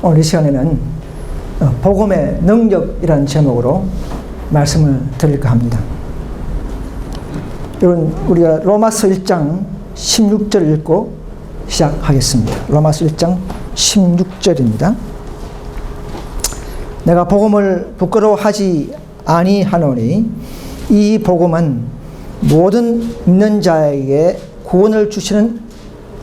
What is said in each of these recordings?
오늘 이 시간에는 복음의 능력이라는 제목으로 말씀을 드릴까 합니다. 여러분, 우리가 로마서 1장 16절을 읽고 시작하겠습니다. 로마서 1장 16절입니다. 내가 복음을 부끄러워하지 아니하노니 이 복음은 모든 믿는 자에게 구원을 주시는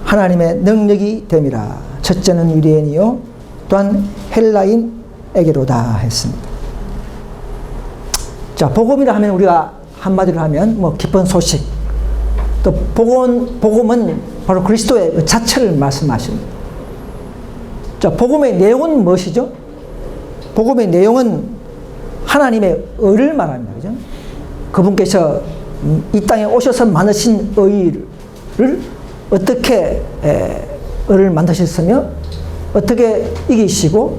하나님의 능력이 됨이라. 첫째는 유대인이요 또한 헬라인에게로다 했습니다. 자, 복음이라 하면 우리가 한마디로 하면 뭐 기쁜 소식, 또 복음은 바로 그리스도의 그 자체를 말씀하십니다. 자, 복음의 내용은 무엇이죠? 복음의 내용은 하나님의 의를 말합니다. 그죠? 그분께서 이 땅에 오셔서 만드신 의를 어떻게 의를 만드셨으며 어떻게 이기시고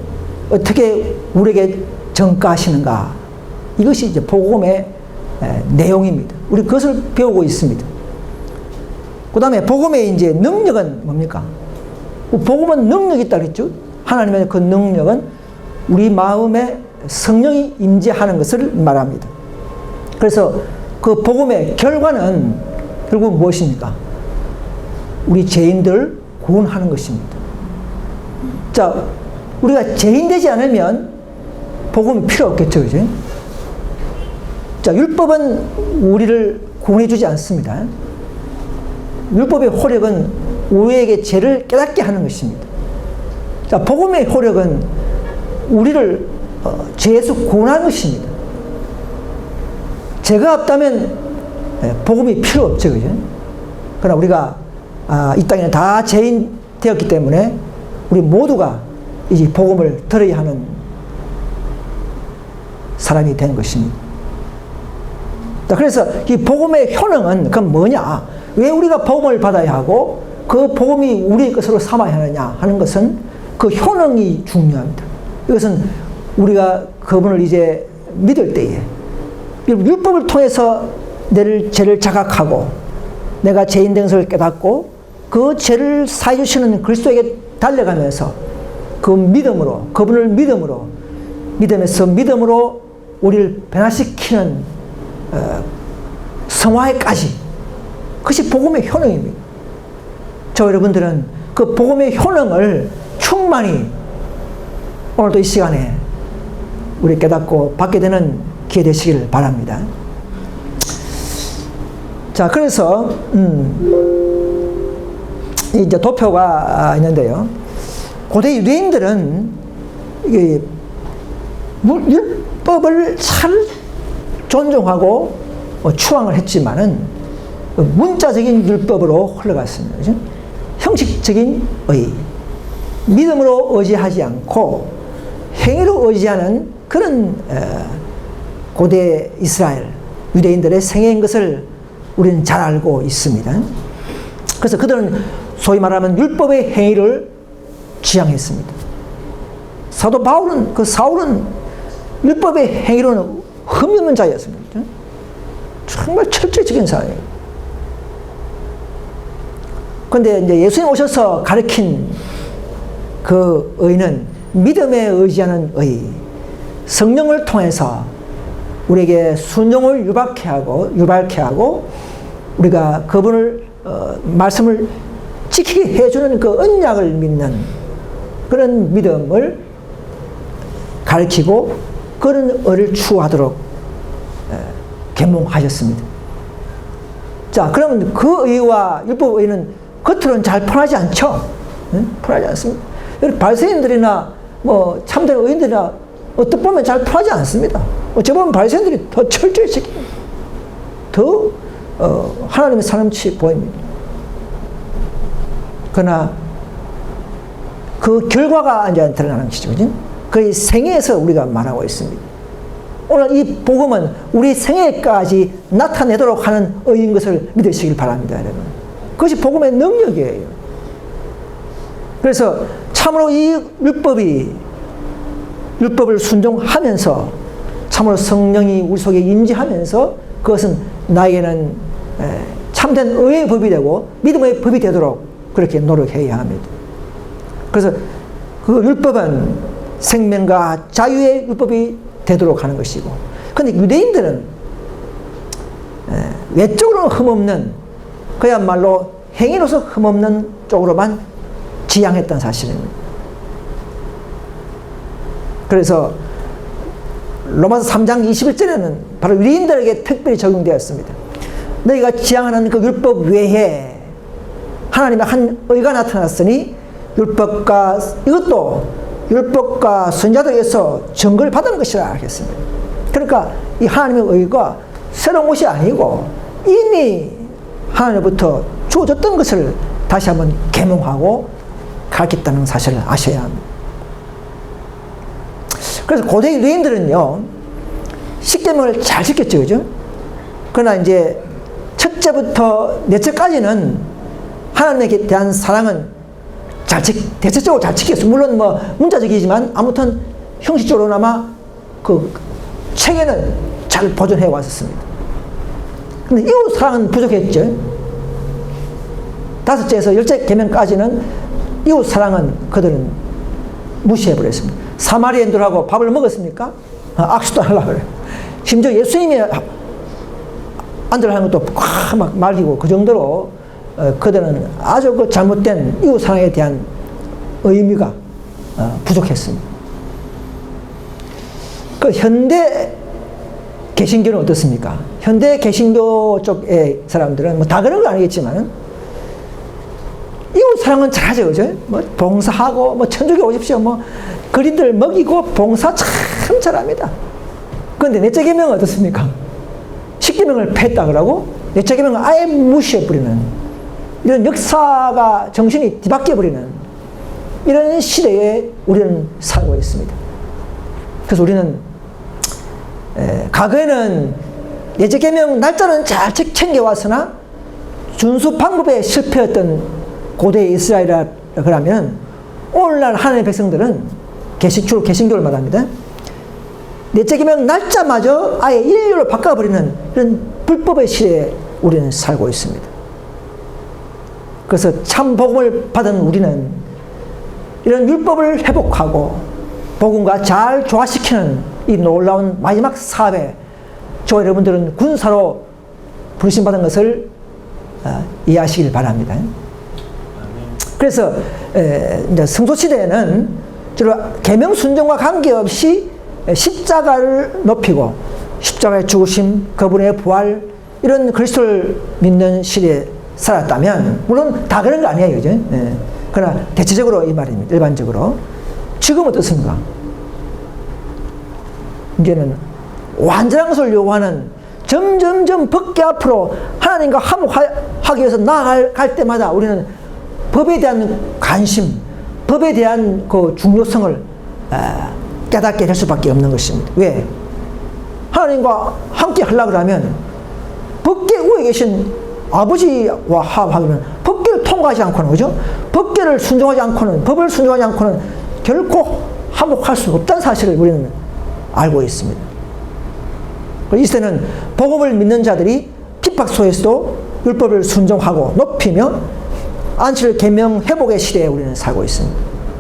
어떻게 우리에게 전가하시는가, 이것이 이제 복음의 내용입니다. 우리 그것을 배우고 있습니다. 그 다음에 복음의 이제 능력은 뭡니까? 복음은 능력이 있다 그랬죠. 하나님의 그 능력은 우리 마음에 성령이 임재하는 것을 말합니다. 그래서 그 복음의 결과는 결국 무엇입니까? 우리 죄인들을 구원하는 것입니다. 자, 우리가 죄인되지 않으면 복음이 필요 없겠죠, 그죠? 자, 율법은 우리를 구원해 주지 않습니다. 율법의 효력은 우리에게 죄를 깨닫게 하는 것입니다. 자, 복음의 효력은 우리를 죄에서 구원하는 것입니다. 죄가 없다면 복음이 필요 없죠, 그죠? 그러나 우리가 이 땅에는 다 죄인 되었기 때문에 우리 모두가 이제 복음을 들어야 하는 사람이 된 것입니다. 그래서 이 복음의 효능은 그건 뭐냐? 왜 우리가 복음을 받아야 하고 그 복음이 우리의 것으로 삼아야 하느냐 하는 것은 그 효능이 중요합니다. 이것은 우리가 그분을 이제 믿을 때에 율법을 통해서 내 죄를 자각하고 내가 죄인 된 것을 깨닫고 그 죄를 사해 주시는 그리스도에게 달려가면서 그 믿음으로, 그분을 믿음으로 우리를 변화시키는 성화에까지, 그것이 복음의 효능입니다. 저 여러분들은 그 복음의 효능을 충만히 오늘도 이 시간에 우리 깨닫고 받게 되는 기회 되시길 바랍니다. 자, 그래서 이제 도표가 있는데요. 고대 유대인들은 율법을 잘 존중하고 추앙을 했지만은 문자적인 율법으로 흘러갔습니다. 그죠? 형식적인 의, 믿음으로 의지하지 않고 행위로 의지하는 그런 고대 이스라엘 유대인들의 생애인 것을 우리는 잘 알고 있습니다. 그래서 그들은 소위 말하면 율법의 행위를 지향했습니다. 사도 바울은, 사울은 율법의 행위로는 흠이 없는 자였습니다. 정말 철저적인 사람이에요. 그런데 이제 예수님 오셔서 가르친 그 의는 믿음에 의지하는 의, 성령을 통해서 우리에게 순종을 유발케 하고 우리가 그분을 말씀을 지키게 해주는 그 언약을 믿는 그런 믿음을 가르치고 그런 의를 추구하도록 계몽하셨습니다. 자, 그러면 그 의와 율법 의는 겉으로는 잘 편하지 않죠? 편하지 않습니다. 바리새인들이나 뭐 참된 의인들이나 어떻게 보면 잘 편하지 않습니다. 어찌 보면 바리새인들이 더 철저히 지킵니다. 더 하나님의 사람치 보입니다. 그러나 그 결과가 이제 드러나는 것이죠. 그 생애에서 우리가 말하고 있습니다. 오늘 이 복음은 우리 생애까지 나타내도록 하는 의인 것을 믿으시길 바랍니다, 여러분. 그것이 복음의 능력이에요. 그래서 참으로 이 율법을 순종하면서 참으로 성령이 우리 속에 임재하면서 그것은 나에게는 참된 의의 법이 되고 믿음의 법이 되도록 그렇게 노력해야 합니다. 그래서 그 율법은 생명과 자유의 율법이 되도록 하는 것이고, 근데 유대인들은 외적으로는 흠없는, 그야말로 행위로서 흠없는 쪽으로만 지향했던 사실입니다. 그래서 로마서 3장 21절에는 바로 유대인들에게 특별히 적용되었습니다. 너희가 지향하는 그 율법 외에 하나님의 한 의가 나타났으니 율법과, 이것도 율법과 선자들에게서 증거를 받은 것이라 하겠습니다. 그러니까 이 하나님의 의가 새로운 것이 아니고 이미 하나님부터 주어졌던 것을 다시 한번 계몽하고 가르쳤다는 사실을 아셔야 합니다. 그래서 고대 유대인들은요, 십계명을 잘 지켰죠, 그죠? 그러나 이제 첫째부터 넷째까지는 하나님에 대한 사랑은 대체적으로 잘 지켰어요. 물론 뭐 문자적이지만 아무튼 형식적으로나마 그 체계는 잘 보존해 왔었습니다. 근데 이웃 사랑은 부족했죠. 5제에서 10째 계명까지는 이웃 사랑은 그들은 무시해버렸습니다. 사마리아인들하고 밥을 먹었습니까? 악수도 하려고 그래요. 심지어 예수님이 앉으라 하는 것도 막 말리고, 그 정도로 그들은 아주 그 잘못된 이웃 사랑에 대한 의미가 부족했습니다. 그 현대 개신교는 어떻습니까? 현대 개신교 쪽의 사람들은 뭐 다 그런 건 아니겠지만 이웃 사랑은 잘하죠, 그죠? 뭐 봉사하고, 뭐 천주교 오십시오, 뭐 그린들 먹이고 봉사 참 잘합니다. 그런데 넷째 계명은 어떻습니까? 십계명을 폐했다 그러고 넷째 계명을 아예 무시해버리는, 이런 역사가 정신이 뒤바뀌어버리는 이런 시대에 우리는 살고 있습니다. 그래서 우리는 과거에는 넷째 계명 날짜는 잘 챙겨왔으나 준수 방법에 실패했던 고대 이스라엘이라 그러면 오늘날 하나님의 백성들은 주로 개신교를 말합니다. 넷째 계명 날짜마저 아예 일요일로 바꿔버리는 이런 불법의 시대에 우리는 살고 있습니다. 그래서 참 복음을 받은 우리는 이런 율법을 회복하고 복음과 잘 조화시키는 이 놀라운 마지막 사업에 저와 여러분들은 군사로 부르심받은 것을 이해하시길 바랍니다. 그래서 이제 성소시대에는 주로 계명 순종과 관계없이 십자가를 높이고 십자가의 죽으심, 그분의 부활, 이런 그리스도를 믿는 시대에 살았다면, 물론 다 그런 거 아니에요, 그죠? 그러나 대체적으로 이 말입니다. 일반적으로. 지금 어떻습니까? 이제는 완전한 것을 요구하는, 점점점 법계 앞으로 하나님과 화목하기 위해서 나아갈 때마다 우리는 법에 대한 관심, 법에 대한 그 중요성을 깨닫게 될 수밖에 없는 것입니다. 왜? 하나님과 함께 하려고 하면 법계 위에 계신 아버지와 화합하면 법계를 통과하지 않고는, 그죠? 법계를 순종하지 않고는, 법을 순종하지 않고는 결코 화목할 수 없다는 사실을 우리는 알고 있습니다. 이 시대는 복음을 믿는 자들이 핍박 속에서도 율법을 순종하고 높이며 안식일 계명 회복의 시대에 우리는 살고 있습니다.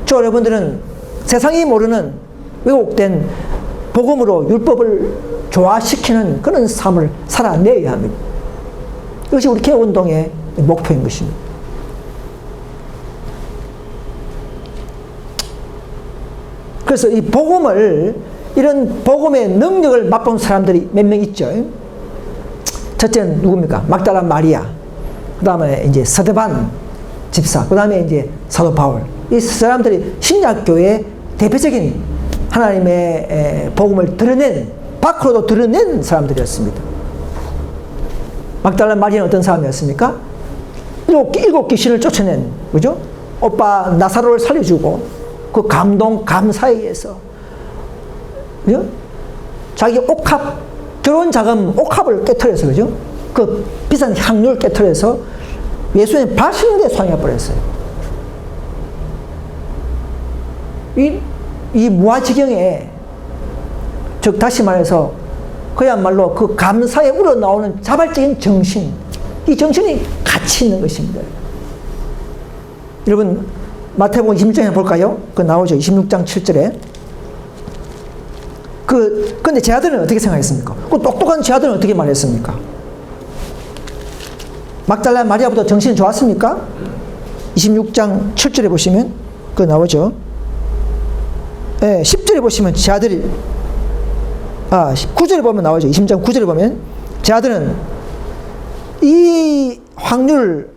저 여러분들은 세상이 모르는 왜곡된 복음으로 율법을 조화시키는 그런 삶을 살아내야 합니다. 이것이 우리 개혁운동의 목표인 것입니다. 그래서 이 복음을, 이런 복음의 능력을 맛본 사람들이 몇 명 있죠. 첫째는 누굽니까? 막달라 마리아, 그 다음에 이제 스데반 집사, 그 다음에 이제 사도 바울. 이 사람들이 신약교회의 대표적인 하나님의 복음을 드러낸, 밖으로도 드러낸 사람들이었습니다. 막달라 마리아는 어떤 사람이었습니까? 일곱 귀신을 쫓아낸, 그죠? 오빠 나사로를 살려주고 그 감동, 감사에 의해서, 그죠? 자기 옥합, 결혼 자금 옥합을 깨트려서, 그죠? 그 비싼 향료를 깨트려서 예수님 발신대 소환해버렸어요. 이 무아지경에, 즉 다시 말해서 그야말로 그 감사에 우러나오는 자발적인 정신, 이 정신이 가치 있는 것입니다. 여러분, 마태복음 26장에 볼까요? 그 나오죠. 26장 7절에. 근데 제 아들은 어떻게 생각했습니까? 그 똑똑한 제 아들은 어떻게 말했습니까? 막달라 마리아보다 정신이 좋았습니까? 26장 7절에 보시면 그 나오죠. 예, 10절에 보시면 제 아들이 9절에 보면 나오죠. 26장 9절에 보면 제 아들은 이 확률을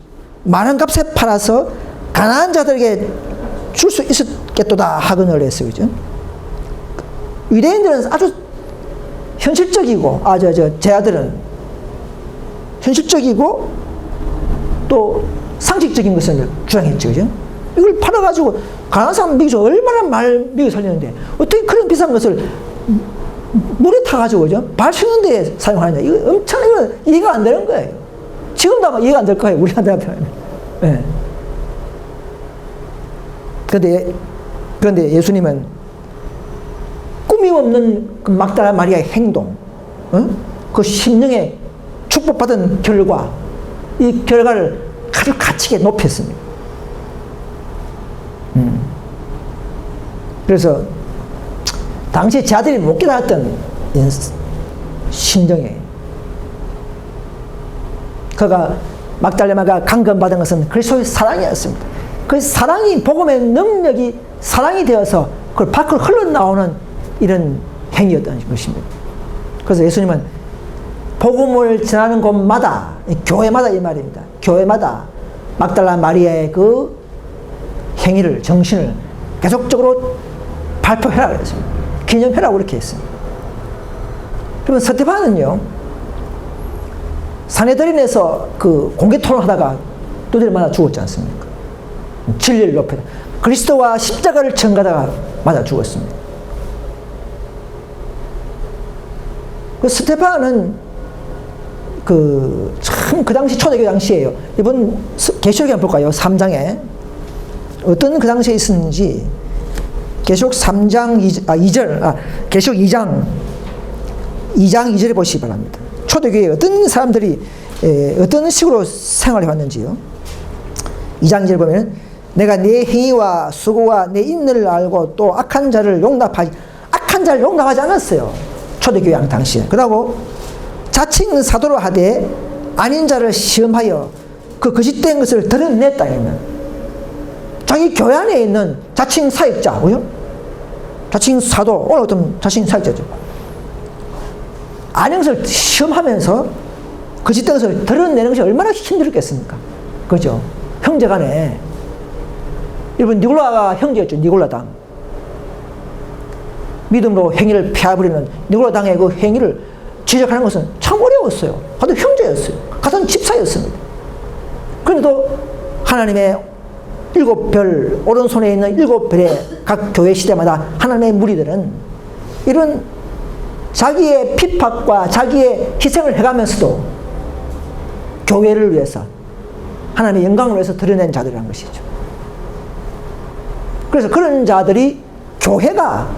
많은 값에 팔아서 가난한 자들에게 줄 수 있었겠도다 하거늘 했어요. 그죠? 유대인들은 아주 현실적이고, 제 아들은 현실적이고 또 상식적인 것을 주장했죠. 그죠? 이걸 팔아가지고 가난한 사람 먹이죠. 얼마나 먹여 살리는데 어떻게 그런 비싼 것을 물에 타가지고, 그죠? 발 씻는 데 사용하느냐. 이거 엄청 이해가 안 되는 거예요. 지금도 아마 이해가 안 될 거예요. 우리한테는. 예. 그런데 예수님은 꿈이 없는 그 막달라 마리아의 행동, 그 심령의 축복받은 결과, 이 결과를 아주 가치게 높였습니다. 그래서 당시에 제 아들이 못 깨달았던 심정에, 그가 막달라마가 강건받은 것은 그리스도의 사랑이었습니다. 그 사랑이, 복음의 능력이 사랑이 되어서 그걸 밖으로 흘러나오는 이런 행위였던 것입니다. 그래서 예수님은 복음을 전하는 곳마다, 교회마다 이 말입니다. 교회마다 막달라 마리아의 그 행위를, 정신을 계속적으로 발표해라 그랬습니다. 기념해라고 그렇게 했습니다. 그러면 스데반은요, 사내들인에서 그 공개 토론하다가 두드려 맞아 죽었지 않습니까? 진리를 높여 그리스도와 십자가를 전가다가 맞아 죽었습니다. 그 스데반은 참 그 당시 초대교회 당시에요. 이번 계시록에 한번 볼까요? 3장에 어떤 그 당시에 있었는지. 계시록 3장 2절, 계시록 2장 2절에 보시기 바랍니다. 초대교회에 어떤 사람들이 어떤 식으로 생활해 왔는지요. 2장 2절 보면 내가 네 행위와 수고와 내 인내를 알고 또 악한 자를 용납하지 않았어요. 초대교회 당시에. 그러고 자칭 사도로 하되 아닌 자를 시험하여 그 거짓된 것을 드러냈다. 자기 교회 안에 있는 자칭 사역자, 그죠? 자칭 사도, 오늘 어떤 자칭 사역자죠. 아닌 것을 시험하면서 거짓된 것을 드러내는 것이 얼마나 힘들겠습니까? 그죠? 형제 간에. 일본 니골라가 형제였죠. 니골라당. 믿음으로 행위를 폐하버리는 니골라당의 그 행위를 지적하는 것은 참 어려웠어요. 같은 형제였어요. 같은 집사였습니다. 그런데도 하나님의 7별, 오른손에 있는 7별의 각 교회 시대마다 하나님의 무리들은 이런 자기의 핍박과 자기의 희생을 해가면서도 교회를 위해서, 하나님의 영광을 위해서 드러낸 자들이라는 것이죠. 그래서 그런 자들이 교회가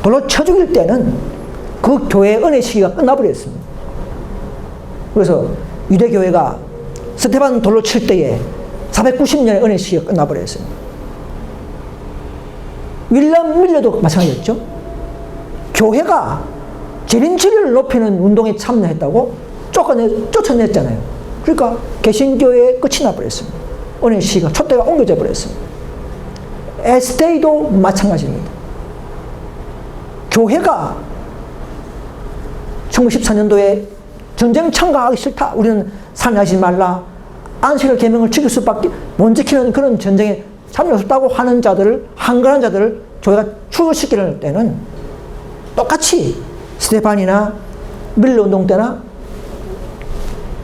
돌로 쳐 죽일 때는 그 교회의 은혜 시기가 끝나버렸습니다. 그래서 유대교회가 스데반 돌로 칠 때에 490년의 은혜 시기가 끝나버렸습니다. 윌리엄 밀러도 마찬가지였죠. 교회가 재림치료를 높이는 운동에 참여했다고 쫓아냈잖아요. 그러니까 개신교회의 끝이 나버렸습니다. 은혜 시기가 촛대가 옮겨져 버렸습니다. 에스테이도 마찬가지입니다. 교회가 1914년도에 전쟁 참가하기 싫다. 우리는 참여하지 말라. 안식일 계명을 지킬 수밖에 못 지키는 그런 전쟁에 참여할 수 없다고 하는 자들을, 한가한 자들을 교회가 출근시키는 때는 똑같이 스데반이나 밀러 운동 때나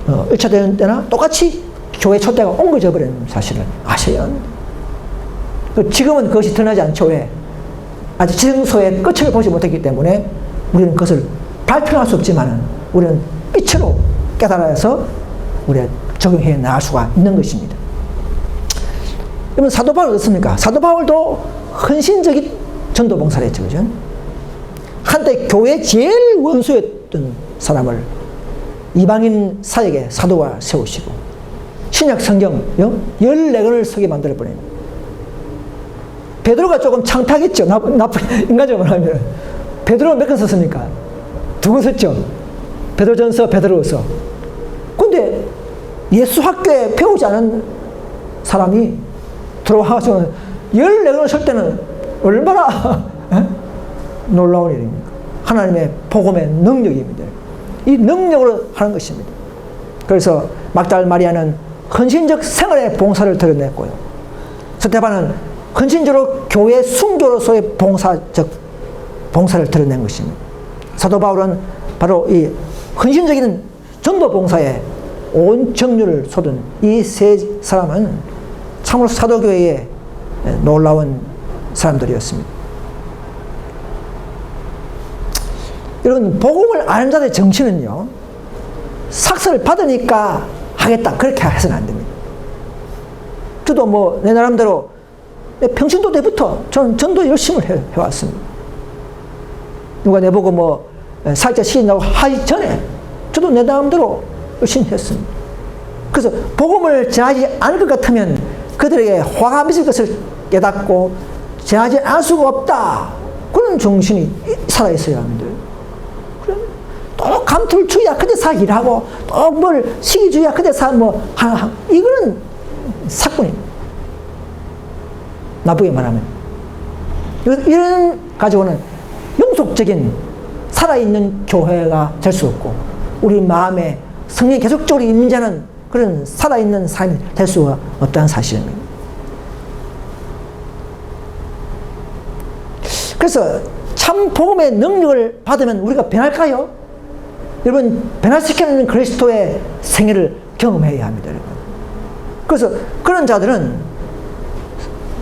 1차 대전 때나 똑같이 교회 촛대가 옮겨져 버리는 사실을 아셔야 합니다. 지금은 그것이 드러나지 않죠. 왜? 아직 지성소의 끝을 보지 못했기 때문에 우리는 그것을 발표할 수 없지만 우리는 빛으로 깨달아서 우리가 적용해 나갈 수가 있는 것입니다. 그러면 사도 바울 어떻습니까? 사도 바울도 헌신적인 전도 봉사를 했죠. 그죠? 한때 교회 제일 원수였던 사람을 이방인 사역에 사도가 세우시고 신약 성경 14권을 쓰게 만들어버립니다. 베드로가 조금 창피하겠죠. 나쁜 인간적으로 하면. 베드로는 몇 권 썼습니까? 2권 썼죠. 베드로전서, 베드로후서. 근데 예수 학교에 배우지 않은 사람이 들어와서 14권을 쓸 때는 얼마나 놀라운 일입니까? 하나님의 복음의 능력입니다. 이 능력으로 하는 것입니다. 그래서 막달 마리아는 헌신적 생활의 봉사를 드러냈고요. 스데반은 헌신적으로 교회 순교로서의 봉사를 드러낸 것입니다. 사도 바울은 바로 이 헌신적인 전도 봉사에 온 정률을 쏟은 이 세 사람은 참으로 사도교회의 놀라운 사람들이었습니다. 여러분, 복음을 아는 자들의 정신은요, 삭설을 받으니까 하겠다, 그렇게 해서는 안 됩니다. 저도 뭐 내 나름대로 평신도 때부터 저는 전도 열심히 해왔습니다. 누가 내보고 뭐 사역자 시킨다고 하기 전에 저도 내 나름대로 열심히 했습니다. 그래서 복음을 전하지 않을 것 같으면 그들에게 화가 미칠 것을 깨닫고 전하지 않을 수가 없다, 그런 정신이 살아있어야 합니다. 또 감투주의야 그데서 일하고 또 뭘 시기주의야 그데서 뭐 하나, 이거는 사건입니다. 나쁘게 말하면. 이런 가지고는 영속적인 살아있는 교회가 될 수 없고 우리 마음에 성령이 계속적으로 임재하는 그런 살아있는 삶이 될 수가 없다는 사실입니다. 그래서 참 복음의 능력을 받으면 우리가 변할까요? 여러분, 변화시키는 그리스도의 생애를 경험해야 합니다. 여러분. 그래서 그런 자들은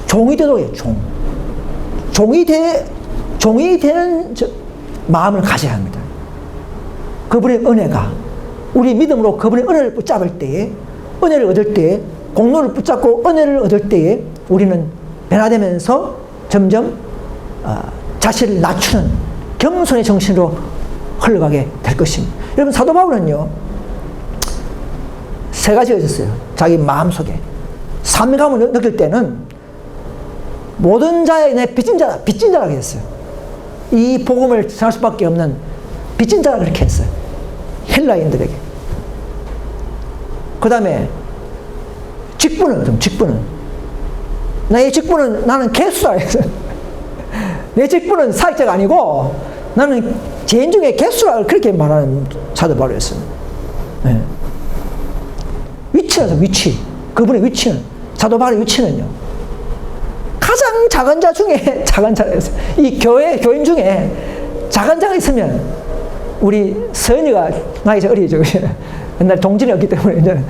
종이 되도록 해요. 종이 되는 마음을 가져야 합니다. 그분의 은혜가, 우리 믿음으로 그분의 은혜를 붙잡을 때에, 은혜를 얻을 때에, 공로를 붙잡고 은혜를 얻을 때에 우리는 변화되면서 점점 자신을 낮추는 겸손의 정신으로 흘러가게 될 것입니다. 여러분, 사도 바울은요, 3가지가 있었어요. 자기 마음속에 삼감을 느낄 때는 모든 자의 내 빚진 자라고 했어요. 이 복음을 전할 수밖에 없는 빚진 자라 그렇게 했어요. 헬라인들에게. 그 다음에 직분은 나의 직분은 나는 개수라 했어요. 내 직분은 사역자가 아니고 나는 죄인 중에 개수라, 그렇게 말하는 사도 바울이었습니다. 네. 위치. 그분의 위치는, 사도 바울의 위치는요, 가장 작은 자 중에 작은 자가 있어요. 이 교인 중에 작은 자가 있으면, 우리 서연이가 나이 어리죠. 옛날 동진이 없기 때문에 이제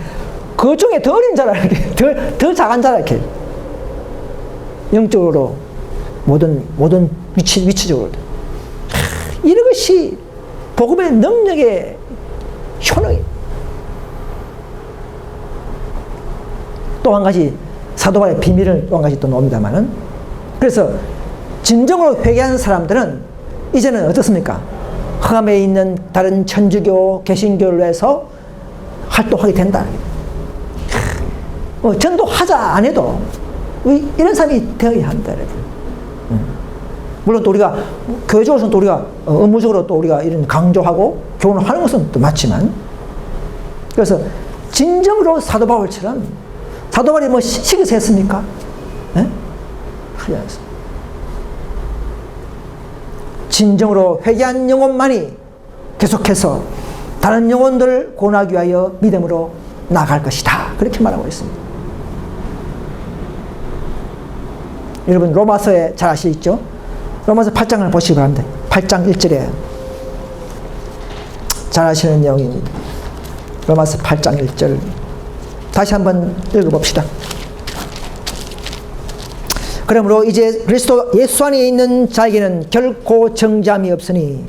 그 중에 더 어린 자라, 이렇게 더 작은 자라, 이렇게 영적으로 모든 위치적으로. 이런 것이 복음의 능력의 효능이에요. 또 한 가지 사도바의 비밀을 또 한 가지 또 놓습니다만은, 그래서 진정으로 회개하는 사람들은 이제는 어떻습니까? 흑암에 있는 다른 천주교, 개신교를 해서 활동하게 된다. 전도하자 안 해도 이런 사람이 되어야 한다. 물론 또 우리가 교회적으로서는 또 우리가 업무적으로 또 우리가 이런 강조하고 교훈을 하는 것은 또 맞지만, 그래서 진정으로 사도 바울처럼, 사도 바울이 뭐 시기서 했습니까? 네? 하지 않습니다. 진정으로 회개한 영혼만이 계속해서 다른 영혼들을 구원하기 위하여 믿음으로 나아갈 것이다, 그렇게 말하고 있습니다. 여러분, 로마서에 잘 아시죠? 로마서 8장을 보시기 바랍니다. 8장 1절에 잘 아시는 내용입니다. 로마서 8장 1절 다시 한번 읽어봅시다. 그러므로 이제 그리스도 예수 안에 있는 자에게는 결코 정죄함이 없으니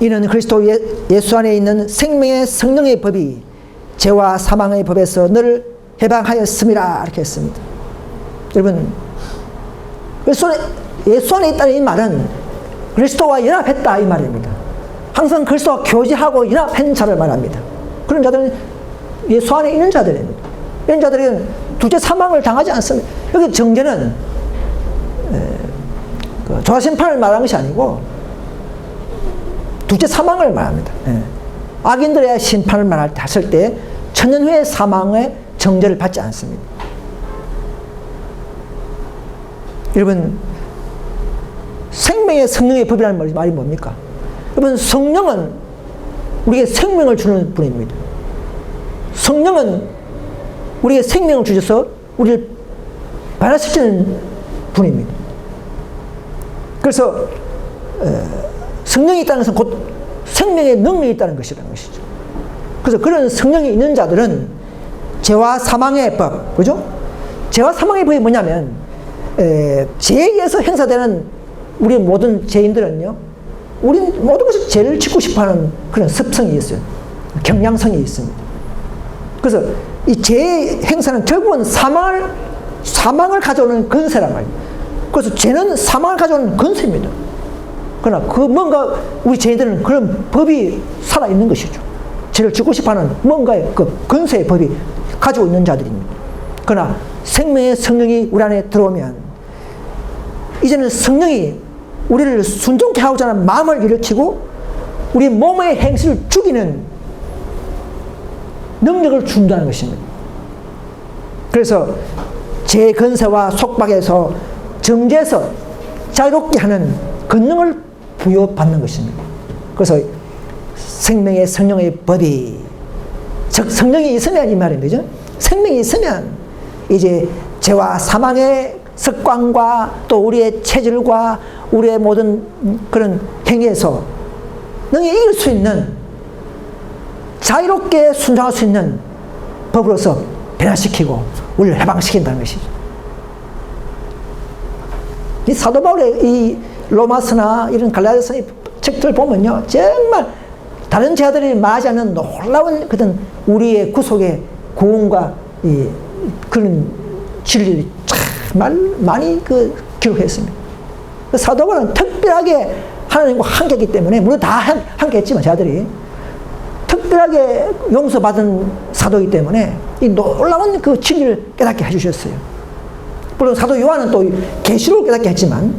이는 그리스도 예수 안에 있는 생명의 성령의 법이 죄와 사망의 법에서 너를 해방하였음이라, 이렇게 했습니다. 여러분, 예수 안에 있다는 이 말은 그리스도와 연합했다, 이 말입니다. 항상 그리스도와 교제하고 연합한 자를 말합니다. 그런 자들은 예수 안에 있는 자들입니다. 이런 자들은 둘째 사망을 당하지 않습니다. 여기 정죄는 그 조사심판을 말하는 것이 아니고 둘째 사망을 말합니다. 악인들의 심판을 말할 때 했을 때 천년 후의 사망의 정죄를 받지 않습니다. 여러분, 생명의 성령의 법이라는 말이 뭡니까? 여러분, 성령은 우리에게 생명을 주는 분입니다. 성령은 우리에게 생명을 주셔서 우리를 변화시키는 분입니다. 그래서 성령이 있다는 것은 곧 생명의 능력이 있다는 것이라는 것이죠. 그래서 그런 성령이 있는 자들은 죄와 사망의 법, 그죠? 죄와 사망의 법이 뭐냐면 죄에 의해서 행사되는 우리 모든 죄인들은요, 우린 모든 것을 죄를 짓고 싶어하는 그런 습성이 있어요. 경향성이 있습니다. 그래서 이 죄의 행사는 결국은 사망을 가져오는 건세란 말이에요. 그래서 죄는 사망을 가져오는 건세입니다. 그러나 그 뭔가 우리 죄인들은 그런 법이 살아있는 것이죠. 죄를 짓고 싶어하는 뭔가의 그 건세의 법이 가지고 있는 자들입니다. 그러나 생명의 성령이 우리 안에 들어오면 이제는 성령이 우리를 순종케 하고자 하는 마음을 일으키고 우리 몸의 행실을 죽이는 능력을 준다는 것입니다. 그래서 죄의 건세와 속박에서 정죄에서 자유롭게 하는 권능을 부여받는 것입니다. 그래서 생명의 성령의 법이, 즉 성령이 있으면 이 말인 거죠. 생명이 있으면 이제 죄와 사망의 습관과 또 우리의 체질과 우리의 모든 그런 행위에서 능히 이길 수 있는, 자유롭게 순종할 수 있는 법으로서 변화시키고 우리를 해방시킨다는 것이죠. 이 사도 바울의 이 로마서나 이런 갈라디아서 책들 보면요, 정말 다른 제자들이 맞이하는 놀라운 그런 우리의 구속의 구원과 이 그런 진리를 참 많이 기록했습니다. 사도 바울은 특별하게 하나님과 함께했기 때문에, 물론 다 함께했지만 제자들이 특별하게 용서받은 사도이기 때문에 이 놀라운 그 진리를 깨닫게 해주셨어요. 물론 사도 요한은 또 계시록을 깨닫게 했지만,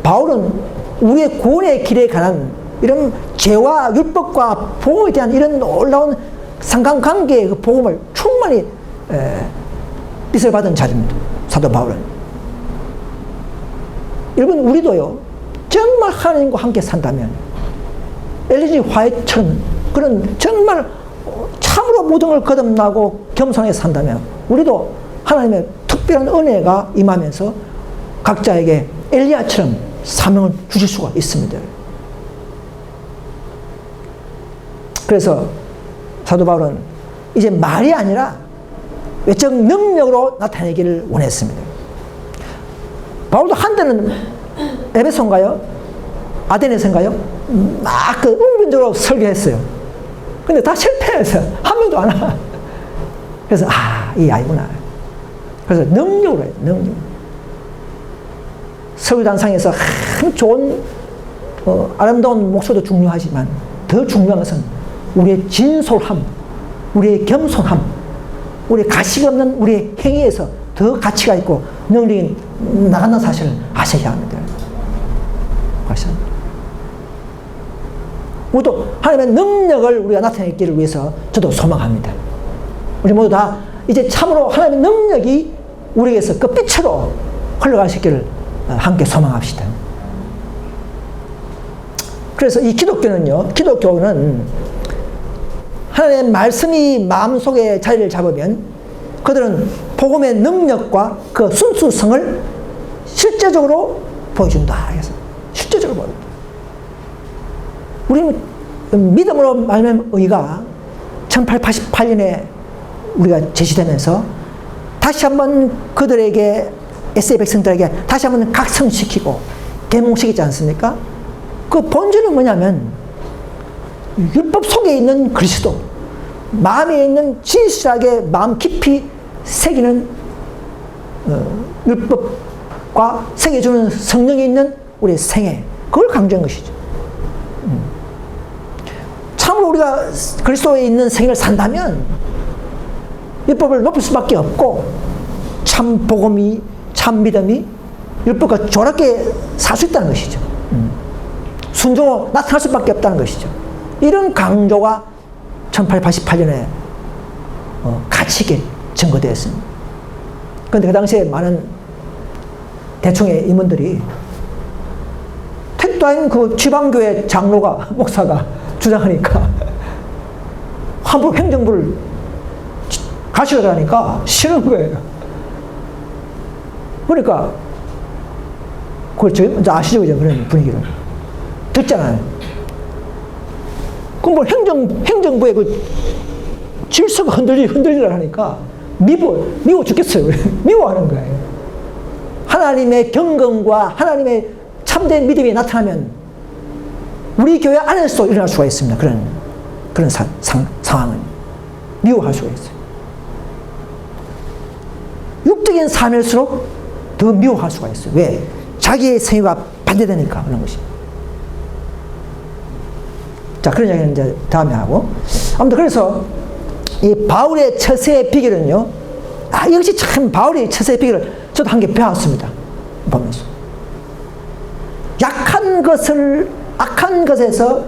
바울은 우리의 구원의 길에 관한 이런 죄와 율법과 복음에 대한 이런 놀라운 상관관계의 그 복음을 충만히 빛을 받은 자입니다. 사도 바울은. 여러분, 우리도요, 정말 하나님과 함께 산다면 엘리지 화이트처럼 그런 정말 참으로 모든 걸 거듭나고 겸손하게 산다면 우리도 하나님의 특별한 은혜가 임하면서 각자에게 엘리야처럼 사명을 주실 수가 있습니다. 그래서 사도 바울은 이제 말이 아니라 외적 능력으로 나타내기를 원했습니다. 바울도 한때는 에베소인가요? 아데네서인가요? 막 응변적으로 설교했어요. 근데 다 실패해서 한 명도 안 와. 그래서 이 아이구나. 그래서 능력으로 해요. 능력. 서울단상에서 참 좋은 아름다운 목소리도 중요하지만 더 중요한 것은 우리의 진솔함, 우리의 겸손함, 우리의 가치가 없는 우리의 행위에서 더 가치가 있고 능력이 나간다는 사실을 아셔야 합니다. 아셔야 우리도 하나님의 능력을 우리가 나타내기를 위해서 저도 소망합니다. 우리 모두 다 이제 참으로 하나님의 능력이 우리에게서 그 빛으로 흘러갈 수 있기를 함께 소망합시다. 그래서 이 기독교는 하나님의 말씀이 마음속에 자리를 잡으면 그들은 복음의 능력과 그 순수성을 실제적으로 보여준다. 그래서 실제적으로 보여준다. 우리는 믿음으로 말하는 의가 1888년에 우리가 제시되면서 다시 한번 그들에게, 에세이 백성들에게 다시 한번 각성시키고 계몽시키지 않습니까? 그 본질은 뭐냐면 율법 속에 있는 그리스도, 마음에 있는 진실하게 마음 깊이 새기는 율법과 새겨주는 성령이 있는 우리의 생애, 그걸 강조한 것이죠. 참으로 우리가 그리스도에 있는 생애를 산다면 율법을 높일 수밖에 없고 참 복음이 참 믿음이 율법과 조락게 살 수 있다는 것이죠. 순종으로 나타날 수밖에 없다는 것이죠. 이런 강조가 1888년에 가치 있게 증거되었습니다. 그런데 그 당시에 많은 대충의 임원들이 택도 아닌 그 지방교회 장로가 목사가 주장하니까 함부로 행정부를 가시려고 하니까 싫은 거예요. 그러니까 그걸 이제 아시죠? 그런 분위기를 듣잖아요. 그럼 뭐 행정부의 그 질서가 흔들리라 하니까 미워 죽겠어요. 미워하는 거예요. 하나님의 경건과 하나님의 참된 믿음이 나타나면 우리 교회 안에서도 일어날 수가 있습니다. 그런 상황은 미워할 수가 있어요. 육적인 삶일수록 더 미워할 수가 있어요. 왜? 자기의 생애가 반대되니까 그런 것이. 자, 그런 이야기는 이제 다음에 하고. 아무튼 그래서 이 바울의 처세의 비결은요. 역시 참 바울의 처세의 비결을 저도 한 개 배웠습니다. 보면서. 악한 것에서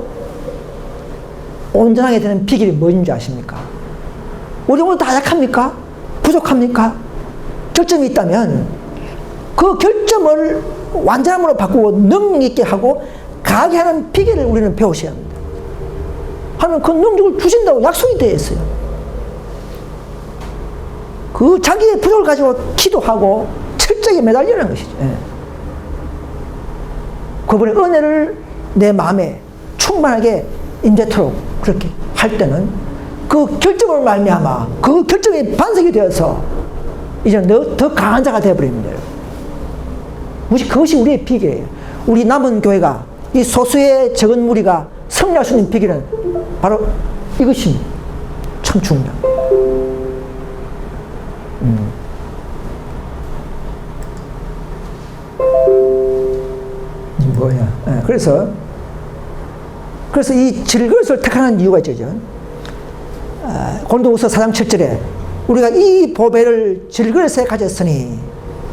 온전하게 되는 비결이 뭔지 아십니까? 우리 모두 다 약합니까? 부족합니까? 결점이 있다면 그 결점을 완전함으로 바꾸고 능력 있게 하고 가게 하는 비결을 우리는 배우셔야 합니다. 하나님 그 능력을 주신다고 약속이 되어 있어요. 그 자기의 부족을 가지고 기도하고 철저히 매달리는 것이죠. 예. 그분의 은혜를 내 마음에 충만하게 임재토록 그렇게 할 때는 그 결점을 말미암아 그 결점이 반석이 되어서 이제 더 강한 자가 되어버립니다. 그것이 우리의 비결이에요. 우리 남은 교회가 이 소수의 적은 무리가 승리할 수 있는 비결은 바로 이것입니다. 참 중요합니다. 뭐야? 네, 그래서 이 질것을 택하는 이유가 있죠. 고린도후서 4장 7절에 우리가 이 보배를 질것에 가졌으니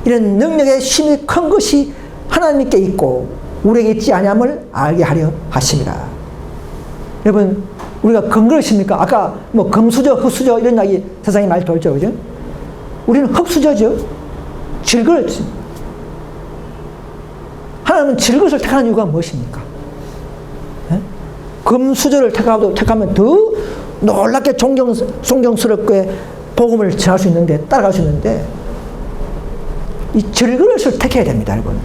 이런 능력의 힘이 큰 것이 하나님께 있고 우리에게 있지 아니함을 알게 하려 하심이라. 여러분, 우리가 금그릇입니까? 아까 뭐 금수저, 흙수저 이런 이야기 세상에 많이 돌죠, 그죠? 우리는 흙수저죠. 질그릇. 하나님은 질그릇을 택하는 이유가 무엇입니까? 네? 금수저를 택하면 더 놀랍게 존경스럽게 복음을 전할 수 있는데, 따라갈 수 있는데, 이 질그릇을 택해야 됩니다, 여러분.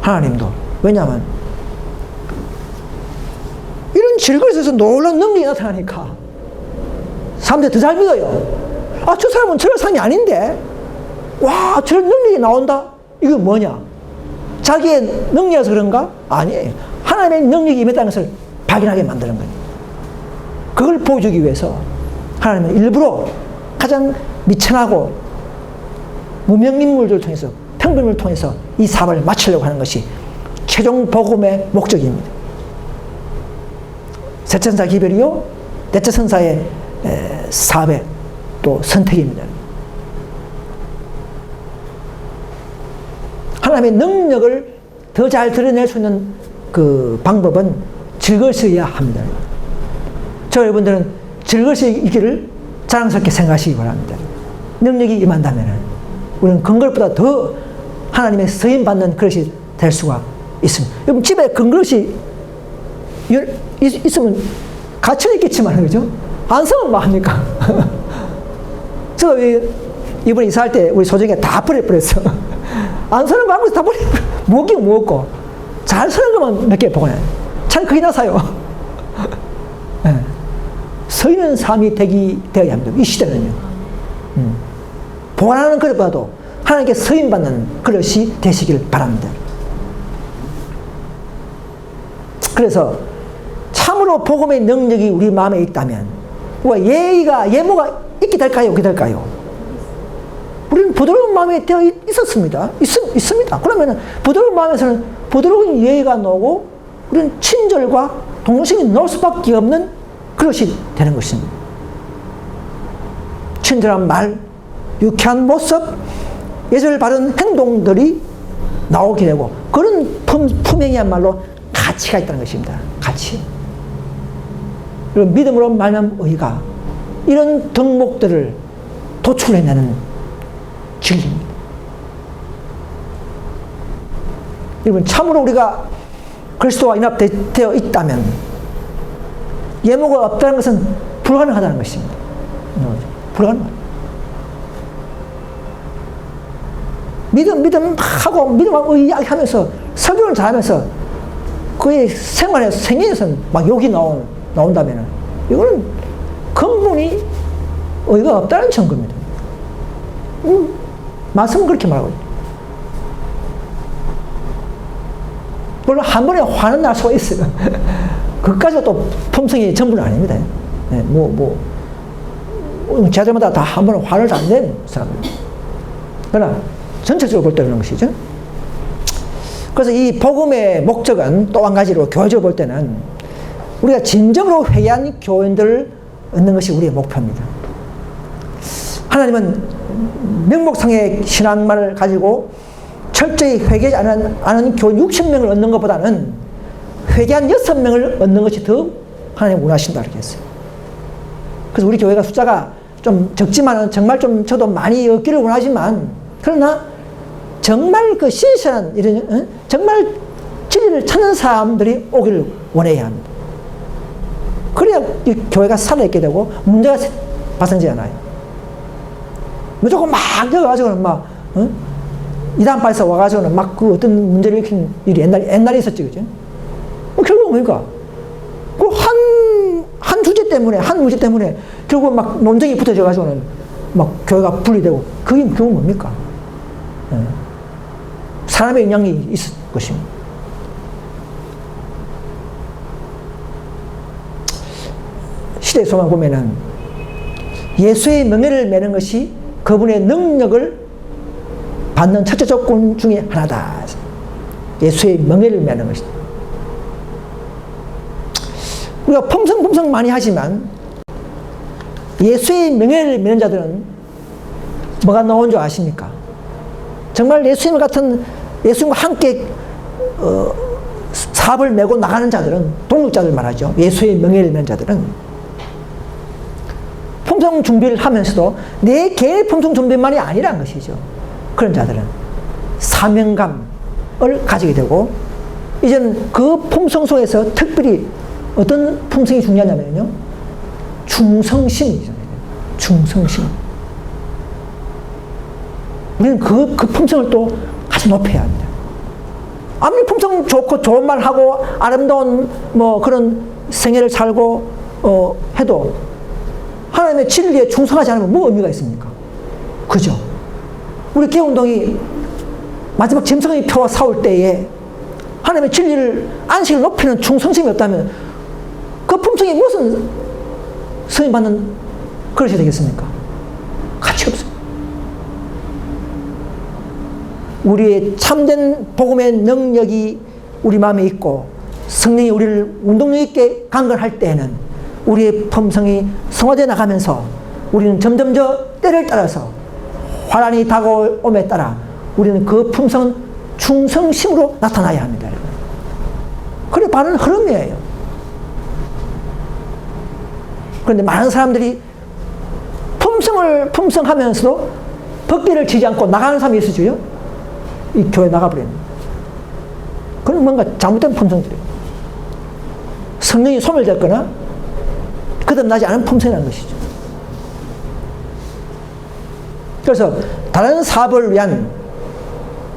하나님도. 왜냐하면, 이런 질그릇에서 놀라운 능력이 나타나니까, 사람들이 더 잘 믿어요. 저 사람은 저런 사람이 아닌데, 와, 저런 능력이 나온다? 이게 뭐냐? 자기의 능력이라서 그런가? 아니에요. 하나님의 능력이 임했다는 것을 발견하게 만드는 거예요. 그걸 보여주기 위해서 하나님은 일부러 가장 미천하고 무명인물들을 통해서, 평범인을 통해서 이 사업을 마치려고 하는 것이 최종 복음의 목적입니다. 셋째 선사 기별이요, 넷째 선사의 사업의 또 선택입니다. 하나님의 능력을 더 잘 드러낼 수 있는 그 방법은 질것이어야 합니다. 저 여러분들은 질것이 있기를 자랑스럽게 생각하시기 바랍니다. 능력이 임한다면 우리는 근거보다 더 하나님의 쓰임받는 그릇이 될 수가 있습니다. 여러분 집에 근거릇이 있으면 가치는 있겠지만 그죠? 안 쓰면 뭐 합니까? 저 이번에 이사할 때 우리 소정이가 다 버려버렸어. 안 쓰는 거 한 번씩 다 버려버려. 무겁긴 무겁고 잘 쓰는 것만 몇 개 보관해. 차라리 거기나 사요. 네. 서 있는 삶이 되어야 합니다. 이 시대는요. 보관하는 그릇보다도 하나님께 서임받는 그릇이 되시길 바랍니다. 그래서 참으로 복음의 능력이 우리 마음에 있다면 우리가 예모가 있게 될까요? 없게 될까요? 우리는 부드러운 마음이 되어 있었습니다. 있습니다. 그러면 부드러운 마음에서는 부드러운 예의가 나오고 우리는 친절과 동정심이 나올 수밖에 없는 그릇이 되는 것입니다. 친절한 말, 유쾌한 모습, 예절 바른 행동들이 나오게 되고 그런 품행이야말로 가치가 있다는 것입니다. 가치. 그리고 믿음으로 말하면 의가 이런 덕목들을 도출해내는 진리입니다. 여러분 참으로 우리가 그리스도와 연합되어 있다면 예모가 없다는 것은 불가능하다는 것입니다. 불가능합니다. 믿음하고 믿음하고 이야기하면서 설교를 잘하면서 그의 생활에서 생애에서는 막 욕이 나온다면 이거는 근본이 의가 없다는 증거입니다. 말씀은 그렇게 말하고 있죠. 물론 한 번에 화는 날 수가 있어요. 그까지가 또 품성이 전부는 아닙니다. 네, 제자들마다 다 한 번에 화를 잘 내는 사람들. 그러나 전체적으로 볼 때 그런 것이죠. 그래서 이 복음의 목적은 또 한 가지로 교회적으로 볼 때는 우리가 진정으로 회개한 교인들을 얻는 것이 우리의 목표입니다. 하나님은 명목상의 신앙만을 가지고 철저히 회개하지 않은 교인 60명을 얻는 것보다는 회개한 6명을 얻는 것이 더 하나님 원하신다 이렇게 했어요. 그래서 우리 교회가 숫자가 좀 적지만 정말 좀 저도 많이 얻기를 원하지만 그러나 정말 그 신실한 이런 정말 진리를 찾는 사람들이 오기를 원해야 합니다. 그래야 이 교회가 살아있게 되고 문제가 발생하지 않아요. 무조건 막 여가지고는 막 이단파에서 와가지고는 막 그 어떤 문제를 일으킨 일이 옛날에 있었지, 그죠? 결국 뭡니까? 그 한 주제 때문에, 한 문제 때문에 결국 막 논쟁이 붙어져가지고는 막 교회가 분리되고 그게 결국 뭡니까? 사람의 영향이 있을 것입니다. 시대 속만 보면은 예수의 명예를 매는 것이 그분의 능력을 받는 첫째 조건 중에 하나다. 예수의 명예를 매는 것이다. 우리가 품성 많이 하지만 예수의 명예를 매는 자들은 뭐가 나온 줄 아십니까? 정말 예수님 같은 예수님과 함께 사업을 메고 나가는 자들은 동력자들 말하죠. 예수의 명예를 매는 자들은 품성 준비를 하면서도 내 개의 품성 준비만이 아니라는 것이죠. 그런 자들은 사명감을 가지게 되고 이제는 그 품성 속에서 특별히 어떤 품성이 중요하냐면요. 충성심이죠. 충성심. 우리는 그 품성을 또 같이 높여야 합니다. 아무리 품성 좋고 좋은 말 하고 아름다운 뭐 그런 생애를 살고 해도 하나님의 진리에 충성하지 않으면 뭐 의미가 있습니까? 그죠? 우리 개운동이 마지막 짐승의 표와 싸울 때에 하나님의 진리를 안식을 높이는 충성심이 없다면 그 품성이 무슨 선임받는 그릇이 되겠습니까? 가치 없습니다. 우리의 참된 복음의 능력이 우리 마음에 있고 성령이 우리를 운동력 있게 강건할 때에는 우리의 품성이 성화되어 나가면서 우리는 점점 저 때를 따라서 환난이 다가옴에 따라 우리는 그 품성은 충성심으로 나타나야 합니다. 그게 바른 흐름이에요. 그런데 많은 사람들이 품성하면서도 벅기를 치지 않고 나가는 사람이 있어줘요. 이 교회 나가버리는. 그건 뭔가 잘못된 품성들이에요. 성령이 소멸됐거나 거듭나지 않은 품성이라는 것이죠. 그래서 다른 사업을 위한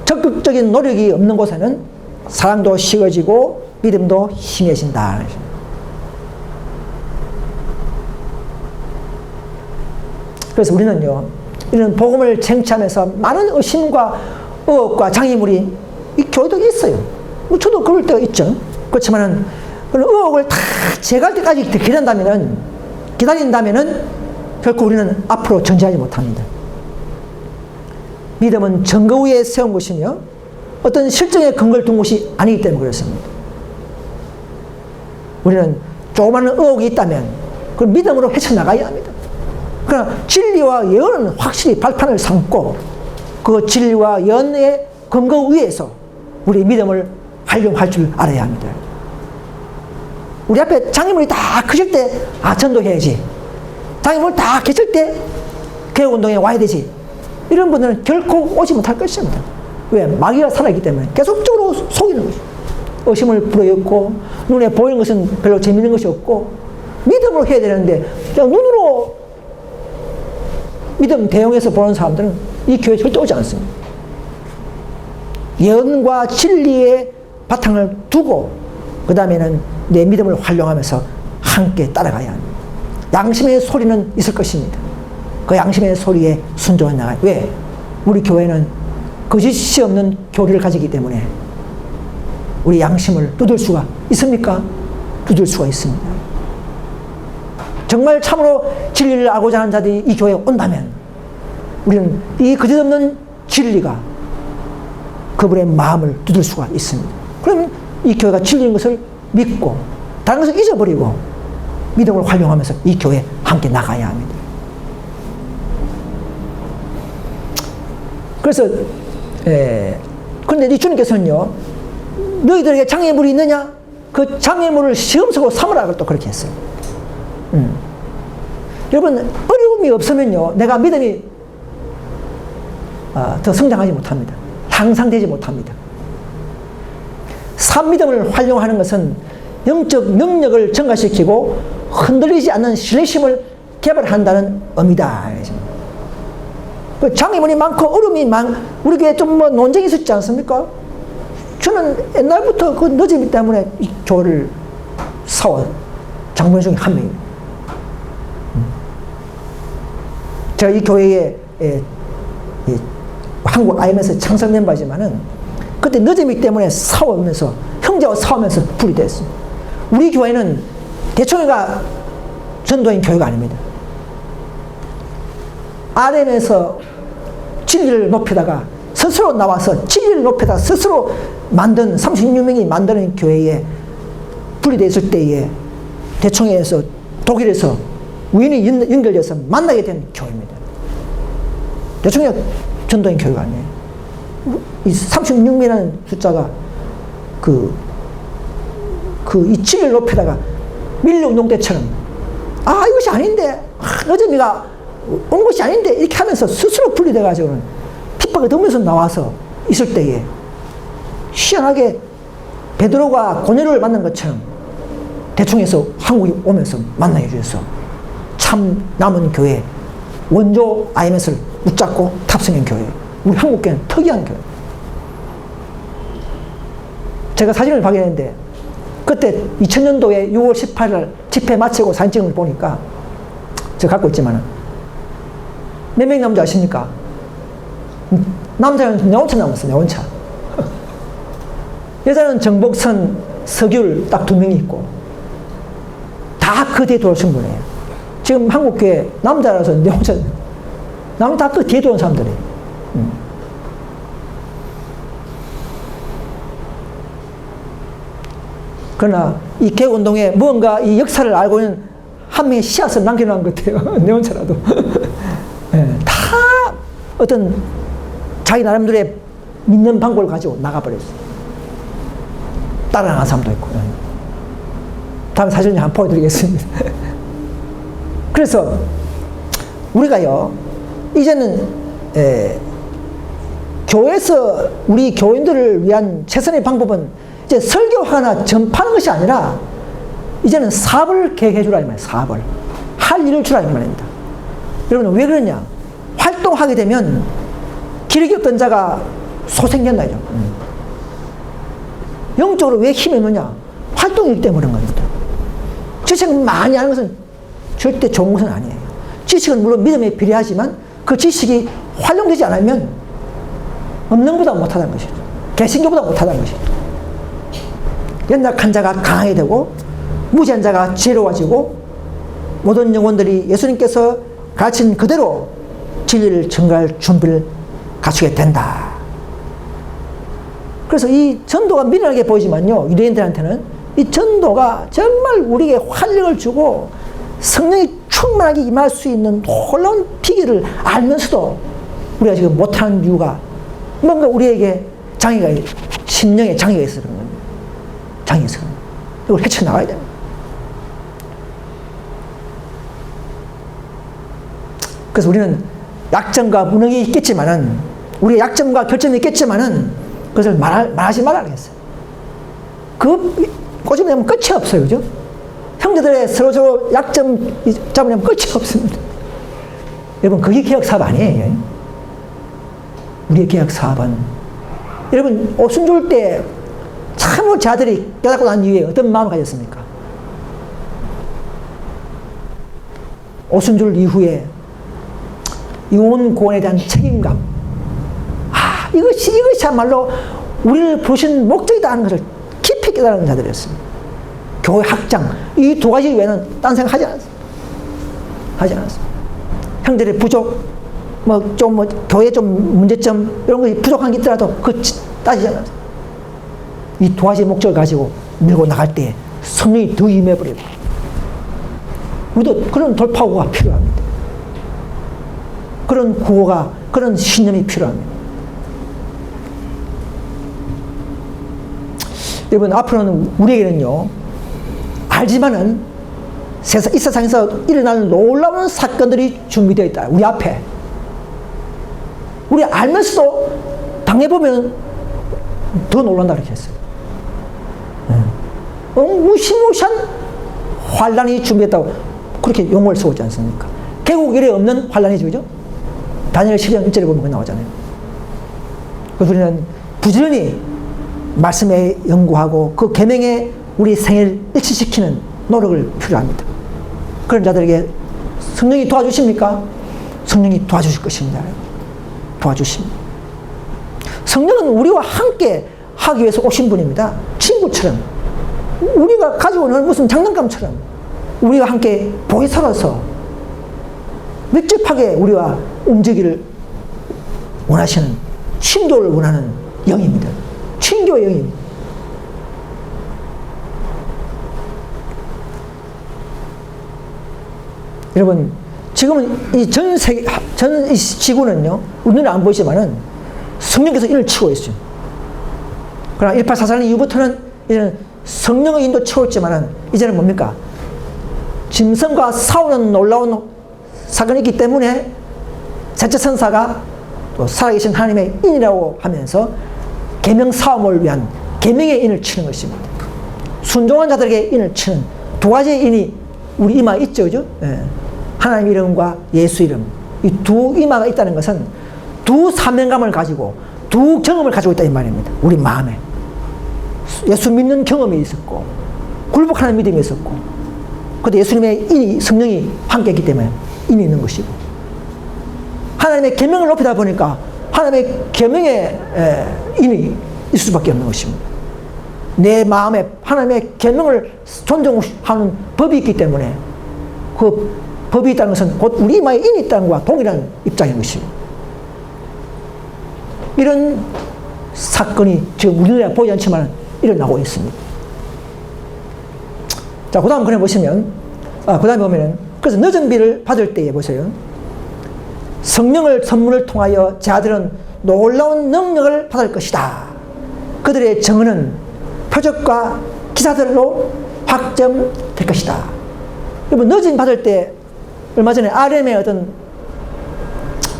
적극적인 노력이 없는 곳에는 사랑도 식어지고 믿음도 희미해진다. 그래서 우리는요, 이런 복음을 쟁취하면서 많은 의심과 의혹과 장애물이 이 교회도 있어요. 뭐 저도 그럴 때가 있죠. 그렇지만은 그런 의혹을 다 제거할 때까지 기다린다면은 결코 우리는 앞으로 전진하지 못합니다. 믿음은 증거 위에 세운 것이며 어떤 실정의 근거를 둔 것이 아니기 때문에 그렇습니다. 우리는 조그마한 의혹이 있다면 그걸 믿음으로 헤쳐나가야 합니다. 그러나 진리와 예언은 확실히 발판을 삼고 그 진리와 예언의 근거 위에서 우리 믿음을 활용할 줄 알아야 합니다. 우리 앞에 장애물이 다 크실 때 전도해야지. 장애물 다 계실 때 교회운동에 와야 되지. 이런 분들은 결코 오지 못할 것입니다. 왜? 마귀가 살아있기 때문에 계속적으로 속이는 것이죠. 의심을 불어넣고 눈에 보이는 것은 별로 재미있는 것이 없고 믿음으로 해야 되는데 그냥 눈으로 믿음 대용해서 보는 사람들은 이 교회에 절대 오지 않습니다. 예언과 진리의 바탕을 두고 그 다음에는 내 믿음을 활용하면서 함께 따라가야 합니다. 양심의 소리는 있을 것입니다. 그 양심의 소리에 순종해 나가요. 왜? 우리 교회는 거짓이 없는 교리를 가지기 때문에 우리 양심을 두들 수가 있습니까? 두들 수가 있습니다. 정말 참으로 진리를 알고자 하는 자들이 이 교회에 온다면 우리는 이 거짓 없는 진리가 그분의 마음을 두들 수가 있습니다. 그럼 이 교회가 진리인 것을 믿고 다른 것을 잊어버리고 믿음을 활용하면서 이 교회에 함께 나가야 합니다. 그래서 그런데 이 주님께서는요, 너희들에게 장애물이 있느냐? 그 장애물을 시험석으로 삼으라고 또 그렇게 했어요. 여러분, 어려움이 없으면요, 내가 믿음이 더 성장하지 못합니다. 향상되지 못합니다. 산믿음을 활용하는 것은 영적 능력을 증가시키고 흔들리지 않는 신뢰심을 개발한다는 의미다. 그 장애물이 많고 어려움이 우리 교회에 좀 논쟁이 있었지 않습니까? 저는 옛날부터 그 늦음이 때문에 이 교회를 사온 장로님 중에 한 명입니다. 제가 이 교회에 한국 IMS 창설 멤버지만은 그때 늦음이 때문에 싸우면서 형제와 싸우면서 불이 됐습니다. 우리 교회는 대총회가 전도인 교회가 아닙니다. RM에서 진리를 높이다가 스스로 나와서 진리를 높이다가 스스로 만든 36명이 만드는 교회에 분리됐을 때에 대총회에서 독일에서 우연히 연결돼서 만나게 된 교회입니다. 대총회가 전도인 교회가 아니에요. 이 36명이라는 숫자가 이 진리를 높이다가 밀려운동 때처럼 이것이 아닌데 너저미가 온 것이 아닌데 이렇게 하면서 스스로 분리돼가지고는 핍박을 들으면서 나와서 있을 때에 희한하게 베드로가 고넬료를 만난 것처럼 대충해서 한국에 오면서 만나게 주셔서 참 남은 교회 원조 IMS를 붙잡고 탑승한 교회, 우리 한국교회는 특이한 교회. 제가 사진을 발견했는데 그때 2000년도에 6월 18일 집회 마치고 사진 찍은 걸 보니까 제가 갖고 있지만 몇 명 남자 아십니까? 남자는 내원차 남았어요. 내원차. 여자는 정복선, 서귤 딱 2명이 있고 다 그 뒤에 돌아오신 분이에요. 지금 한국교회 남자라서 내원차 남은 다 그 뒤에 돌아온 사람들이에요. 그러나 이 개운동에 무언가 이 역사를 알고 있는 한 명의 씨앗을 남겨놓은 것 같아요. 내원차라도. 다 어떤 자기 나름대로의 믿는 방법을 가지고 나가버렸어요. 따라가는 사람도 있고. 다음 사진을 한번 보여드리겠습니다. 그래서 우리가요, 이제는 교회에서 우리 교인들을 위한 최선의 방법은 이제 설교하거나 전파하는 것이 아니라 이제는 사업을 계획해 주라 이 말이에요. 사업을. 할 일을 주라 이 말입니다. 여러분 왜 그러냐? 활동하게 되면 기력이 없던 자가 소생된다 이죠. 영적으로 왜 힘이 없느냐? 활동이기 때문에 그런 겁니다. 지식을 많이 하는 것은 절대 좋은 것은 아니에요. 지식은 물론 믿음에 필요하지만 그 지식이 활용되지 않으면 없는 것보다 못하다는 것이죠. 개신교보다 못하다는 것이죠. 연약한 자가 강하게 되고 무지한 자가 지혜로워지고 모든 영혼들이 예수님께서 가르친 그대로 진리를 증거할 준비를 갖추게 된다. 그래서 이 전도가 미련하게 보이지만요, 유대인들한테는 이 전도가 정말 우리에게 활력을 주고 성령이 충만하게 임할 수 있는 놀라운 비결을 알면서도 우리가 지금 못하는 이유가 뭔가 우리에게 장애가, 심령에 장애가 있어서 그런 겁니다. 장애가 있어서 그런 겁니다. 이걸 헤쳐나가야 됩니다. 그래서 우리는 약점과 무능이 있겠지만은, 우리의 약점과 결점이 있겠지만은, 그것을 말하지 말라고 했어요. 그 꼬집으면 끝이 없어요. 그죠? 형제들의 서로 약점 잡으려면 끝이 없습니다. 여러분, 그게 개혁사업 아니에요. 우리의 개혁사업은, 여러분, 오순절 때 참으로 제 아들이 깨닫고 난 이후에 어떤 마음을 가졌습니까? 오순절 이후에 이혼구원에 대한 책임감, 이것이야말로 우리를 부르신 목적이다 하는 것을 깊이 깨달은 자들이었습니다. 교회 학장, 이 두 가지 외에는 딴 생각 하지 않았습니다. 형들의 부족, 교회 좀 문제점, 이런 것이 부족한 게 있더라도 따지지 않았습니다. 이 두 가지 목적을 가지고 밀고 나갈 때 성령이 더 임해버립니다. 우리도 그런 돌파구가 필요합니다. 그런 구호가, 그런 신념이 필요합니다. 여러분, 앞으로는 우리에게는요, 알지만은 이 세상에서 일어나는 놀라운 사건들이 준비되어 있다. 우리 앞에. 우리 알면서도 당해보면 더 놀란다 그렇게 했어요. 무시무시한 환란이 준비했다고 그렇게 용어를 쓰지 않습니까? 개국 이래 없는 환란이죠, 그죠? 다니엘 10장 1절에 보면 그 나오잖아요. 그래서 우리는 부지런히 말씀에 연구하고 그 계명에 우리 생애를 일치시키는 노력을 필요합니다. 그런 자들에게 성령이 도와주십니까? 성령이 도와주실 것입니다. 도와주십니다. 성령은 우리와 함께 하기 위해서 오신 분입니다. 친구처럼, 우리가 가지고 있는 무슨 장난감처럼 우리와 함께 보이 살아서 밀접하게 우리와 움직이기를 원하시는, 친교를 원하는 영입니다. 친교의 영입니다. 여러분, 지금은 이 전 세계, 전 지구는요, 우리 눈에 안 보이지만은 성령께서 인을 치고 있어요. 그러나 1844년 이후부터는 이제는 성령의 인도 치고 있지만은 이제는 뭡니까? 짐승과 싸우는 놀라운 사건이 있기 때문에 셋째 천사가 또 살아계신 하나님의 인이라고 하면서 계명 싸움을 위한 계명의 인을 치는 것입니다. 순종한 자들에게 인을 치는 두 가지의 인이 우리 이마에 있죠, 그죠? 예. 하나님 이름과 예수 이름, 이 두 이마가 있다는 것은 두 사명감을 가지고 두 경험을 가지고 있다 이 말입니다. 우리 마음에 예수 믿는 경험이 있었고 굴복하는 믿음이 있었고, 그런데 예수님의 인이, 성령이 함께 했기 때문에 인이 있는 것이고, 하나님의 계명을 높이다 보니까 하나님의 계명에 인이 있을 수밖에 없는 것입니다. 내 마음에 하나님의 계명을 존중하는 법이 있기 때문에 그 법이 있다는 것은 곧 우리 이마에 인이 있다는 것과 동일한 입장인 것입니다. 이런 사건이 지금 우리나라에 보이지 않지만 일어나고 있습니다. 자, 그 다음 그래 보시면, 그 다음에 보면은, 그래서 늦은 비를 받을 때에 보세요. 성령을 선물을 통하여 제 아들은 놀라운 능력을 받을 것이다. 그들의 정언은 표적과 기사들로 확정될 것이다. 여러분, 늦은 받을 때, 얼마 전에 RM의 어떤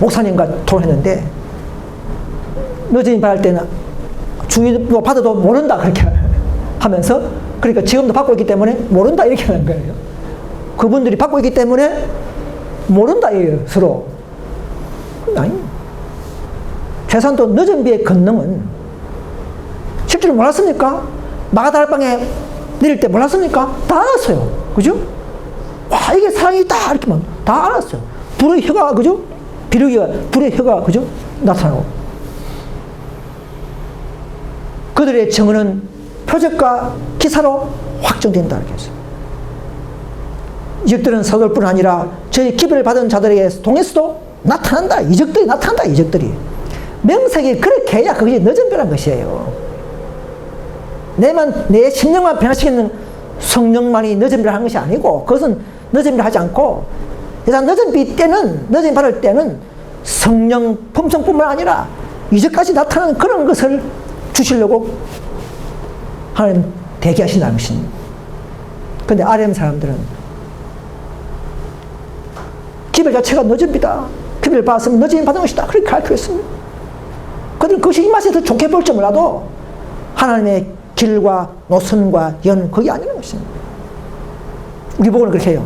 목사님과 토론했는데, 늦은 받을 때는 주의도 받아도 모른다 그렇게 하면서, 그러니까 지금도 받고 있기 때문에 모른다 이렇게 하는 거예요. 그분들이 받고 있기 때문에 모른다 이에요, 서로. 아니, 최소한 늦은 비의 권능은 실제로 몰랐습니까? 마가다락방에 내릴 때 몰랐습니까? 다 알았어요. 그죠? 와, 이게 사랑이 있다 이렇게만 다 알았어요. 불의 혀가, 그죠? 비루기가 불의 혀가, 그죠? 나타나고, 그들의 증언은 표적과 기사로 확정된다 이렇게 했어요. 이적들은 서둘뿐 아니라 저희 기별을 받은 자들에게 통해서도 나타난다. 이적들이 나타난다. 이적들이 명색이 그렇게 해야 그것이 늦은 변한 것이에요. 내 심령만 변화시키는 성령만이 늦은 변화한 것이 아니고, 그것은 늦은비를 하지 않고, 일단 늦은비 받을 때는 성령 품성뿐만 아니라 이제까지 나타난 그런 것을 주시려고 하나님 대기하신다는 것입니다. 그런데 RM 사람들은 기별 자체가 늦은비다. 기별 받았으면 늦은비 받은 것이다. 그렇게 가르쳤습니다. 그들은 그것이 입맛에 더 좋게 볼지 몰라도 하나님의 길과 노선과 연 그게 아니라는 것입니다. 우리 보고는 그렇게 해요.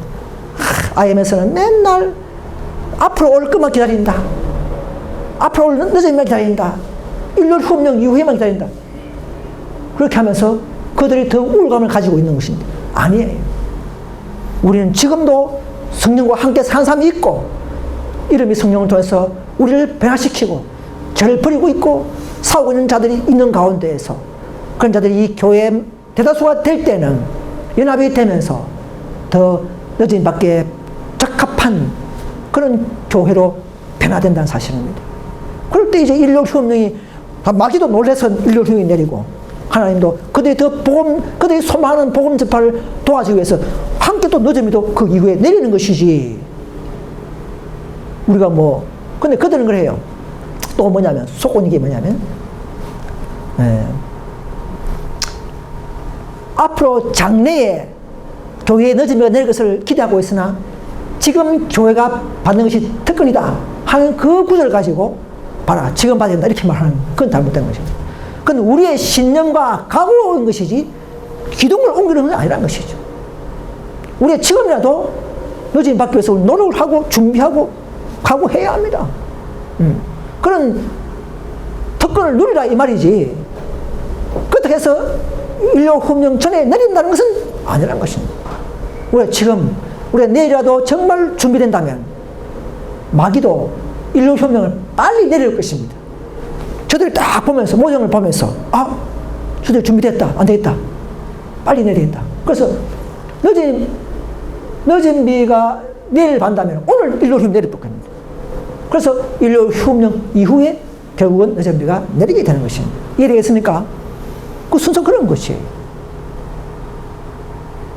IM에서는 맨날 앞으로 올 것만 기다린다. 앞으로 올 늦은비만 기다린다. 일요일 후명 이후에만 기다린다. 그렇게 하면서 그들이 더 우울감을 가지고 있는 것인데 아니에요. 우리는 지금도 성령과 함께 사는 사람이 있고, 이름이 성령을 통해서 우리를 변화시키고 죄를 버리고 있고 싸우고 있는 자들이 있는 가운데에서, 그런 자들이 이 교회의 대다수가 될 때는 연합이 되면서 더 늦은 밖에 적합한 그런 교회로 변화된다는 사실입니다. 그럴 때 이제 일요일 휴업령이 마귀도 놀라서 일요일 휴업이 내리고, 하나님도 그들이 그들이 소망하는 복음 전파를 도와주기 위해서 함께 또 늦음이도 그 이후에 내리는 것이지. 우리가 근데 그들은 그래요. 또 뭐냐면, 속은 이게 뭐냐면, 앞으로 장래에 교회에 늦음이가 내릴 것을 기대하고 있으나 지금 교회가 받는 것이 특권이다 하는 그 구절을 가지고 봐라, 지금 받아야 된다 이렇게 말하는 그건 잘못된 것이죠. 그건 우리의 신념과 각오인 것이지 기둥을 옮기는 건 아니라는 것이죠. 우리가 지금이라도 늦음이 받기 위해서 노력을 하고 준비하고 각오해야 합니다. 그런 특권을 누리라 이 말이지, 그렇다고 해서 일요 후명 전에 내린다는 것은 아니라는 것입니다. 우리가 내일이라도 정말 준비된다면 마귀도 일요 후명을 빨리 내릴 것입니다. 저들이 딱 보면서, 모형을 보면서, 저들 준비됐다, 안 되겠다, 빨리 내려야 된다. 그래서 늦은 비가 내일 반다면 오늘 일요 후명 내릴 겁니다. 그래서 일요 후명 이후에 결국은 늦은 비가 내리게 되는 것입니다. 이해되겠습니까? 그 순서 그런 것이에요.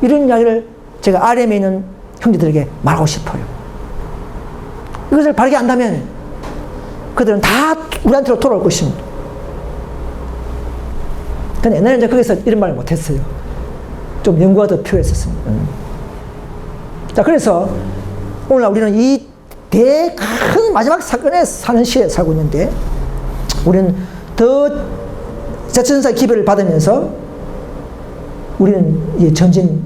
이런 이야기를 제가 RM에 있는 형제들에게 말하고 싶어요. 이것을 바르게 안다면 그들은 다 우리한테로 돌아올 것입니다. 근데 옛날에 이제 거기서 이런 말을 못했어요. 좀 연구가 더 필요했었습니다. 자, 그래서 오늘 우리는 이 큰 마지막 사건에 사는 시에 살고 있는데, 우리는 더 제천사의 기별을 받으면서 우리는 이 전진,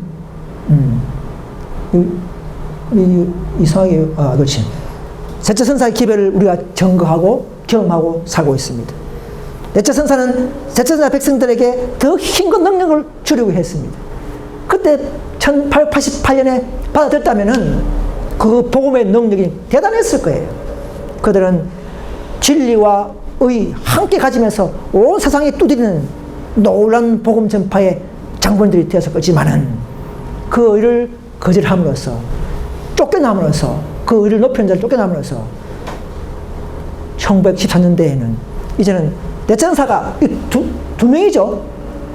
이상하게, 그렇지. 셋째 선사의 기별을 우리가 증거하고 경험하고 살고 있습니다. 넷째 선사는 셋째 선사 백성들에게 더 힘과 능력을 주려고 했습니다. 그때 1888년에 받아들였다면은 그 복음의 능력이 대단했을 거예요. 그들은 진리와 의 함께 가지면서 온 세상에 두드리는 놀라운 복음 전파의 장본들이 되었을 거지만은 그 의를 거절함으로써, 쫓겨남으로써, 그 의를 높이는 자를 쫓겨남으로써 1914년대에는 이제는 넷째 천사가 두 명이죠.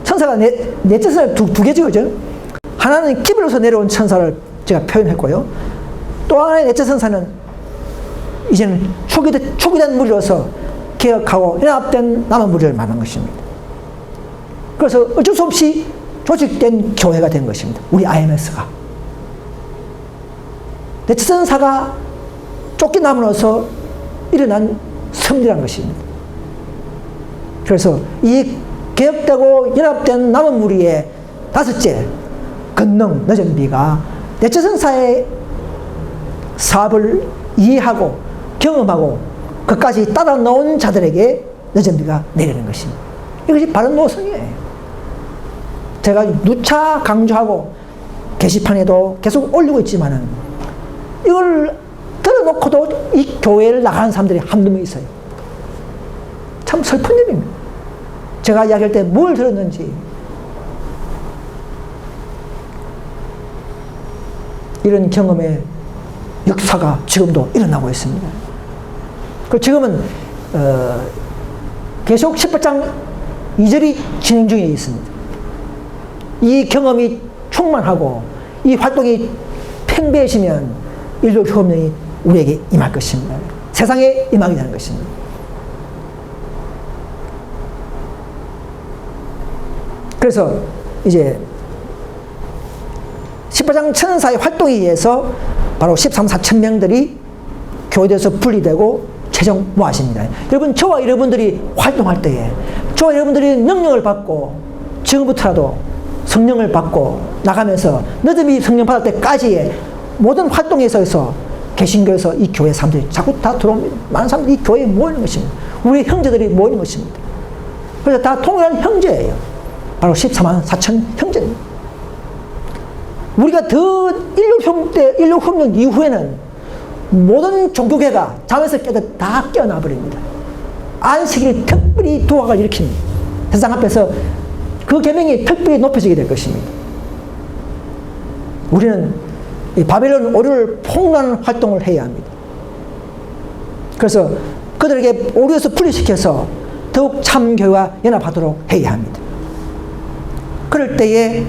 천사가 넷째 천사가 두 개죠, 그죠? 하나는 기별로서 내려온 천사를 제가 표현했고요. 또 하나의 넷째 천사는 이제는 초기된 무리로서 개혁하고 연합된 남은 무리를 말하는 것입니다. 그래서 어쩔 수 없이 조직된 교회가 된 것입니다. 우리 IMS가. 넷째 천사가 쫓겨남으로써 일어난 승리라는 것입니다. 그래서 이 개혁되고 연합된 남은 무리의 다섯째 권능 늦은비가 넷째 천사의 사업을 이해하고 경험하고 그까지 따라 놓은 자들에게 늦은비가 내리는 것입니다. 이것이 바른 노선이에요. 제가 누차 강조하고 게시판에도 계속 올리고 있지만은 이걸 들어놓고도 이 교회를 나가는 사람들이 한두 명 있어요. 참 슬픈 일입니다. 제가 이야기할 때 뭘 들었는지, 이런 경험의 역사가 지금도 일어나고 있습니다. 그 지금은 계속 18장 2절이 진행 중에 있습니다. 이 경험이 충만하고 이 활동이 팽배해지면 일도 혁명이 우리에게 임할 것입니다. 세상에 임하게 되는 것입니다. 그래서 이제 18장 천사의 활동에 의해서 바로 13, 4천 명들이 교회에서 분리되고 최종 모아집니다. 여러분, 저와 여러분들이 활동할 때에 저와 여러분들이 능력을 받고 지금부터라도 성령을 받고 나가면서 너희들이 성령 받을 때까지의 모든 활동에 있어서 개신교에서 이 교회 사람들이 자꾸 다 들어옵니다. 많은 사람들이 이 교회에 모이는 것입니다. 우리 형제들이 모이는 것입니다. 그래서 다 통일한 형제예요. 바로 14만 4천 형제입니다. 우리가 더 인류혁명 이후에는 모든 종교계가 잠에서 깨다 다 깨어나 버립니다. 안식일이 특별히 두각을 일으킵니다. 세상 앞에서 그 계명이 특별히 높여지게 될 것입니다. 우리는 이 바벨론 오류를 폭로하는 활동을 해야 합니다. 그래서 그들에게 오류에서 분리시켜서 더욱 참교회와 연합하도록 해야 합니다. 그럴 때에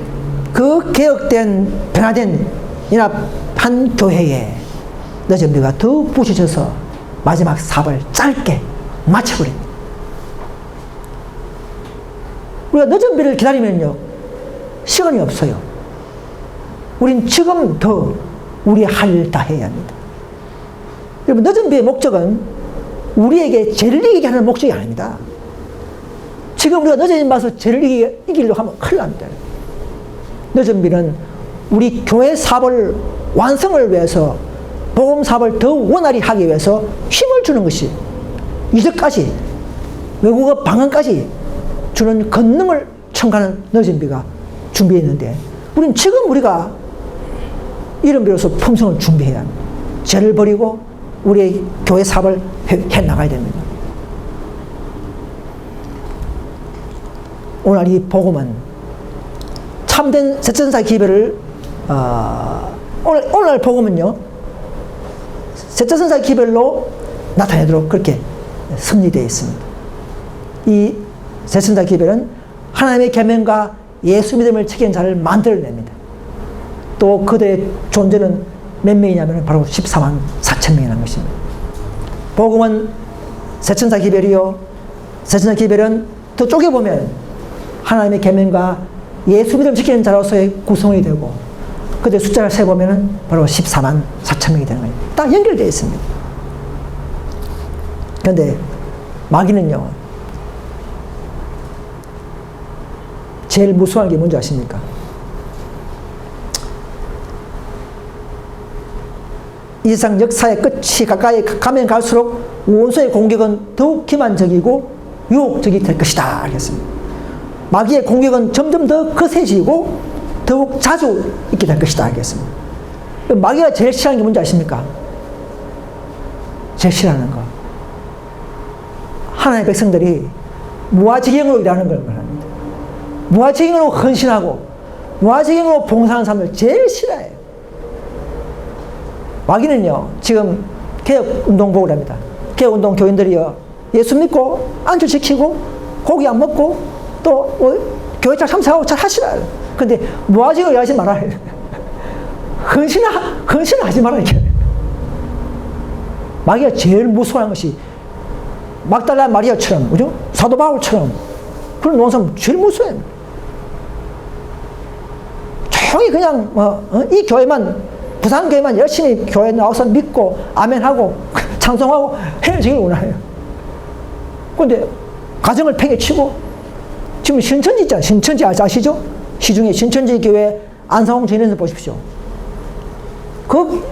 그 개혁된 변화된 연합한 교회에 너전비가 더 부셔져서 마지막 사업을 짧게 마쳐버립니다. 우리가 너전비를 기다리면요 시간이 없어요. 우린 지금 더 우리 할 일 다 해야 합니다. 여러분, 너전비의 목적은 우리에게 죄를 이기게 하는 목적이 아닙니다. 지금 우리가 너전비 봐서 죄를 이기려고 하면 큰일 납니다. 너전비는 우리 교회 사업을 완성을 위해서 복음 사업을 더 원활히 하기 위해서 힘을 주는 것이 이제까지 외국어 방언까지 주는 권능을 첨가하는 너전비가 준비했는데 우린 지금 우리가 이런 비로소 풍성을 준비해야 합니다. 죄를 버리고 우리의 교회 사업을 해나가야 됩니다. 오늘 이 복음은 참된 세천사 기별을 오늘 복음은요 세천사 기별로 나타내도록 그렇게 섭리되어 있습니다. 이 세천사 기별은 하나님의 계명과 예수 믿음을 지키는 자를 만들어냅니다. 또 그들의 존재는 몇 명이냐면 바로 14만 4천 명이라는 것입니다. 복음은 세천사 기별이요 세천사 기별은 더 쪼개보면 하나님의 계명과 예수 믿음을 지키는 자로서의 구성이 되고 그들의 숫자를 세보면 바로 14만 4천 명이 되는 거예요. 딱 연결되어 있습니다. 그런데 마귀는요 제일 무서워하는 게 뭔지 아십니까? 이 세상 역사의 끝이 가까이 가면 갈수록 원수의 공격은 더욱 기만적이고 유혹적이 될 것이다 알겠습니다. 마귀의 공격은 점점 더 거세지고 더욱 자주 있게 될 것이다 알겠습니다. 마귀가 제일 싫어하는 게 뭔지 아십니까? 제일 싫어하는 거 하나님의 백성들이 무아지경으로 일하는 걸 말합니다. 무아지경으로 헌신하고 무아지경으로 봉사하는 사람들 제일 싫어해요. 마귀는요 지금 개혁운동 보고 합니다. 개혁운동 교인들이요 예수 믿고 안주 지키고 고기 안 먹고 또 교회 잘 참석하고 잘 하시라. 근데 무아지경으로 일하지 말아야 해요. 헌신하지 말아야 해요. 마귀가 제일 무서워하는 것이 막달라 마리아처럼 그죠? 사도 바울처럼 그런 농사는 제일 무서워해요. 조용히 그냥 이 교회만 부산교회만 열심히 교회 나와서 믿고 아멘하고 찬송하고 헤어지길 원해요. 그런데 가정을 팽개치고 지금 신천지 있잖아요. 신천지 아시죠? 시중에 신천지 교회 안상홍 전인서 보십시오. 그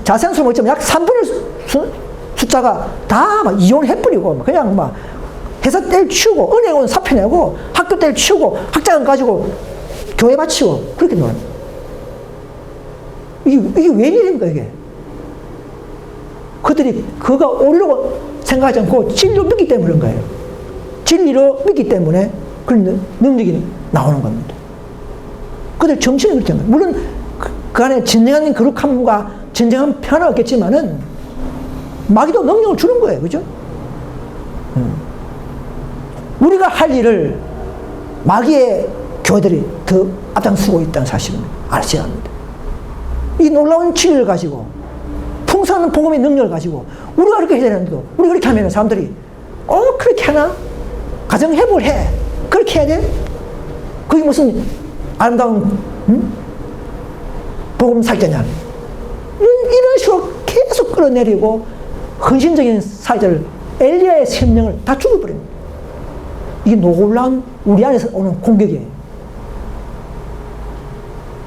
자생수 먹지만 약 3분의 숫자가 다 막 이혼해버리고 그냥 막 회사 때려치우고 은행은 사표내고 학교 때려치우고 학자금 가지고 교회 바치고 그렇게 놀아요. 이게 웬일입니까 이게? 그들이 그가 옳으려고 생각하지 않고 진리로 믿기 때문에 그런 거예요. 진리로 믿기 때문에 그런 능력이 나오는 겁니다. 그들 정신이 그렇게 된 거예요. 물론 그 안에 진정한 거룩함과 진정한 편화가 없겠지만은 마귀도 능력을 주는 거예요. 그죠? 우리가 할 일을 마귀의 교회들이 더 앞장서고 있다는 사실을 아셔야 합니다. 이 놀라운 진리를 가지고 풍성한 복음의 능력을 가지고 우리가 그렇게 해야 되는데도 우리가 그렇게 하면 사람들이 그렇게 하나? 가정회복을 해. 그렇게 해야 돼? 그게 무슨 아름다운 복음 사역자냐? 이런 식으로 계속 끌어내리고 헌신적인 사역자를 엘리야의 심령을 다 죽여버립니다. 이게 놀라운 우리 안에서 오는 공격이에요.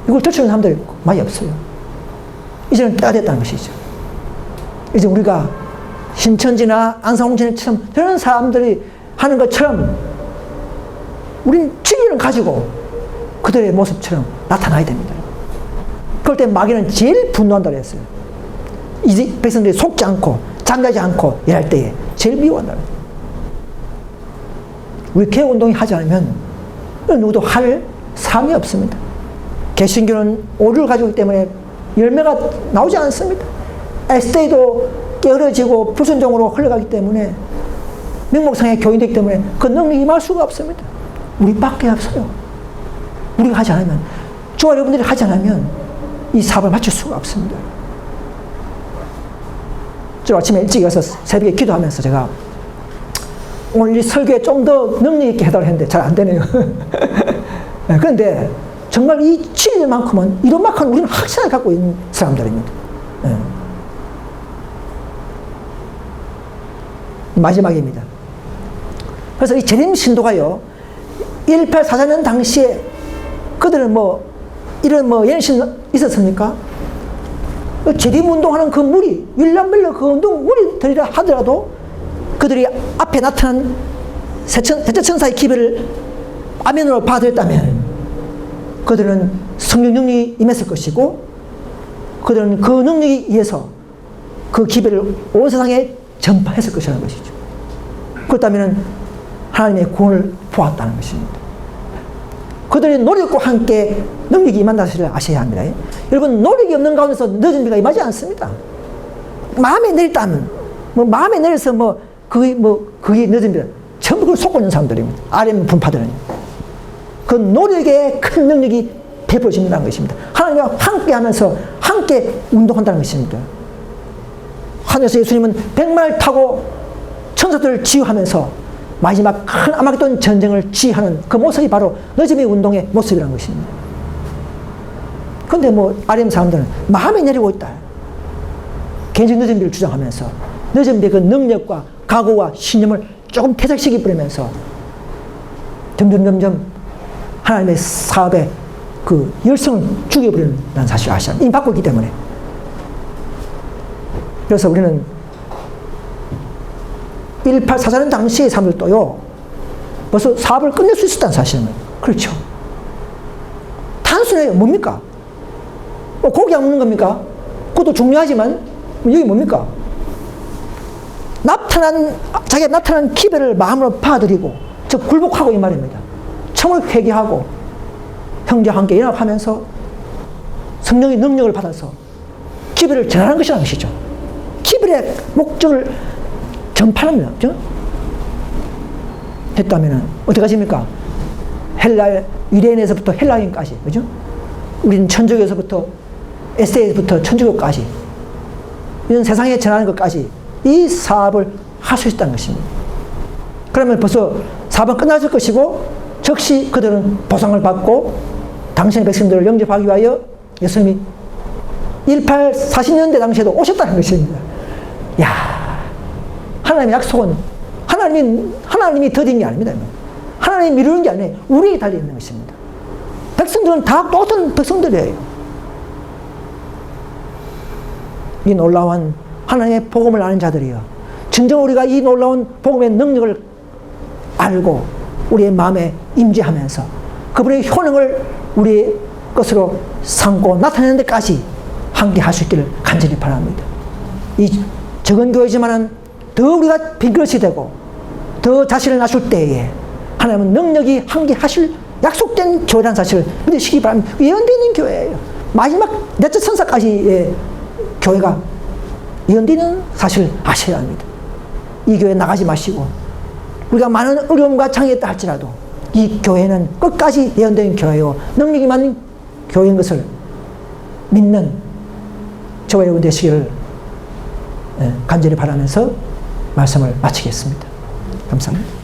이걸 들추는 사람들이 많이 없어요. 이제는 때가 됐다는 것이죠. 이제 우리가 신천지나 안상홍천처럼 저런 사람들이 하는 것처럼 우리는 진리를 가지고 그들의 모습처럼 나타나야 됩니다. 그럴 때 마귀는 제일 분노한다고 했어요. 이제 백성들이 속지 않고 잠자지 않고 일할 때에 제일 미워한다. 우리 개혁운동이 하지 않으면 누구도 할 삶이 없습니다. 개신교는 오류를 가지고 있기 때문에 열매가 나오지 않습니다. SD도 게으러지고 불순종으로 흘러가기 때문에 명목상의 교인되기 때문에 그 능력이 임할 수가 없습니다. 우리밖에 없어요. 우리가 하지 않으면, 저와 여러분들이 하지 않으면 이 사업을 맞출 수가 없습니다. 저 아침에 일찍 일어나서 새벽에 기도하면서 제가 오늘 이 설교에 좀 더 능력 있게 해달라고 했는데 잘 안 되네요. 그런데 정말 이 진리만큼은 이런만큼 우리는 확신을 갖고 있는 사람들입니다. 마지막입니다. 그래서 이 재림 신도가요, 1844년 당시에 그들은 이런 연신 있었습니까? 재림 운동하는 그 무리, 윌리엄 밀러 그 운동 무리들이라 하더라도 그들이 앞에 나타난 대체천사의 기별을 아멘으로 받아들였다면 그들은 성령 능력이 임했을 것이고 그들은 그 능력에 의해서 그 기별을 온 세상에 전파했을 것이라는 것이죠. 그렇다면 하나님의 구원을 보았다는 것입니다. 그들의 노력과 함께 능력이 임한다는 사실을 아셔야 합니다. 여러분, 노력이 없는 가운데서 늦은 비가 임하지 않습니다. 마음에 내렸다면, 마음에 내려서 그게 늦은 비다. 전부 그걸 속고 있는 사람들입니다. RM 분파들은. 그 노력에 큰 능력이 베풀어진다는 것입니다. 하나님과 함께 하면서 함께 운동한다는 것입니다. 하늘에서 예수님은 백마를 타고 천사들을 지휘하면서 마지막 큰 아마겟돈 전쟁을 지휘하는 그 모습이 바로 늦음의 운동의 모습이라는 것입니다. 그런데 RM 사람들은 마음에 내리고 있다. 개인적 늦은비를 주장하면서 늦은비의 그 능력과 각오와 신념을 조금 퇴색시켜 버리면서 점점 하나님의 사업에 그 열성을 죽여버리는 사실을 아시죠? 이미 받고 있기 때문에. 그래서 우리는 1844년 당시의 사람들도요, 벌써 사업을 끝낼 수 있었다는 사실은. 그렇죠. 단순해요. 뭡니까? 고기 안 먹는 겁니까? 그것도 중요하지만, 여기 뭡니까? 자기가 나타난 기별을 마음으로 받아들이고, 즉, 굴복하고 이 말입니다. 청을 회개하고, 형제와 함께 연합하면서 성령의 능력을 받아서 기별을 전하는 것이라는 것이죠. 기별의 목적을 전파합니다. 그죠? 했다면 어떻게 하십니까? 유대인에서부터 헬라인까지, 그죠? 우리는 천주교에서부터 에세이부터 천주교까지 이런 세상에 전하는 것까지 이 사업을 할 수 있다는 것입니다. 그러면 벌써 사업은 끝났을 것이고 즉시 그들은 보상을 받고 당신의 백성들을 영접하기 위하여 예수님이 40년대 당시에도 오셨다는 것입니다. 야, 하나님의 약속은 하나님이 더딘 게 아닙니다. 하나님이 미루는 게 아니에요. 우리에게 달려있는 것입니다. 백성들은 다 똑같은 백성들이에요. 이 놀라운 하나님의 복음을 아는 자들이요, 진정 우리가 이 놀라운 복음의 능력을 알고 우리의 마음에 임재하면서 그분의 효능을 우리의 것으로 삼고 나타내는 데까지 함께 할 수 있기를 간절히 바랍니다. 이 적은 교회지만은 더 우리가 빈그릇이 되고 더 자신을 낮출 때에 하나님은 능력이 함께 하실 약속된 교회라는 사실을 믿으시기 바랍니다. 예언되어 있는 교회예요. 마지막 내적 천사까지의 교회가 예언되어 있는 사실을 아셔야 합니다. 이 교회 나가지 마시고 우리가 많은 어려움과 장애에 있다 할지라도 이 교회는 끝까지 예언된 교회요 능력이 많은 교회인 것을 믿는 저와 여러분 되시기를 간절히 바라면서 말씀을 마치겠습니다. 감사합니다.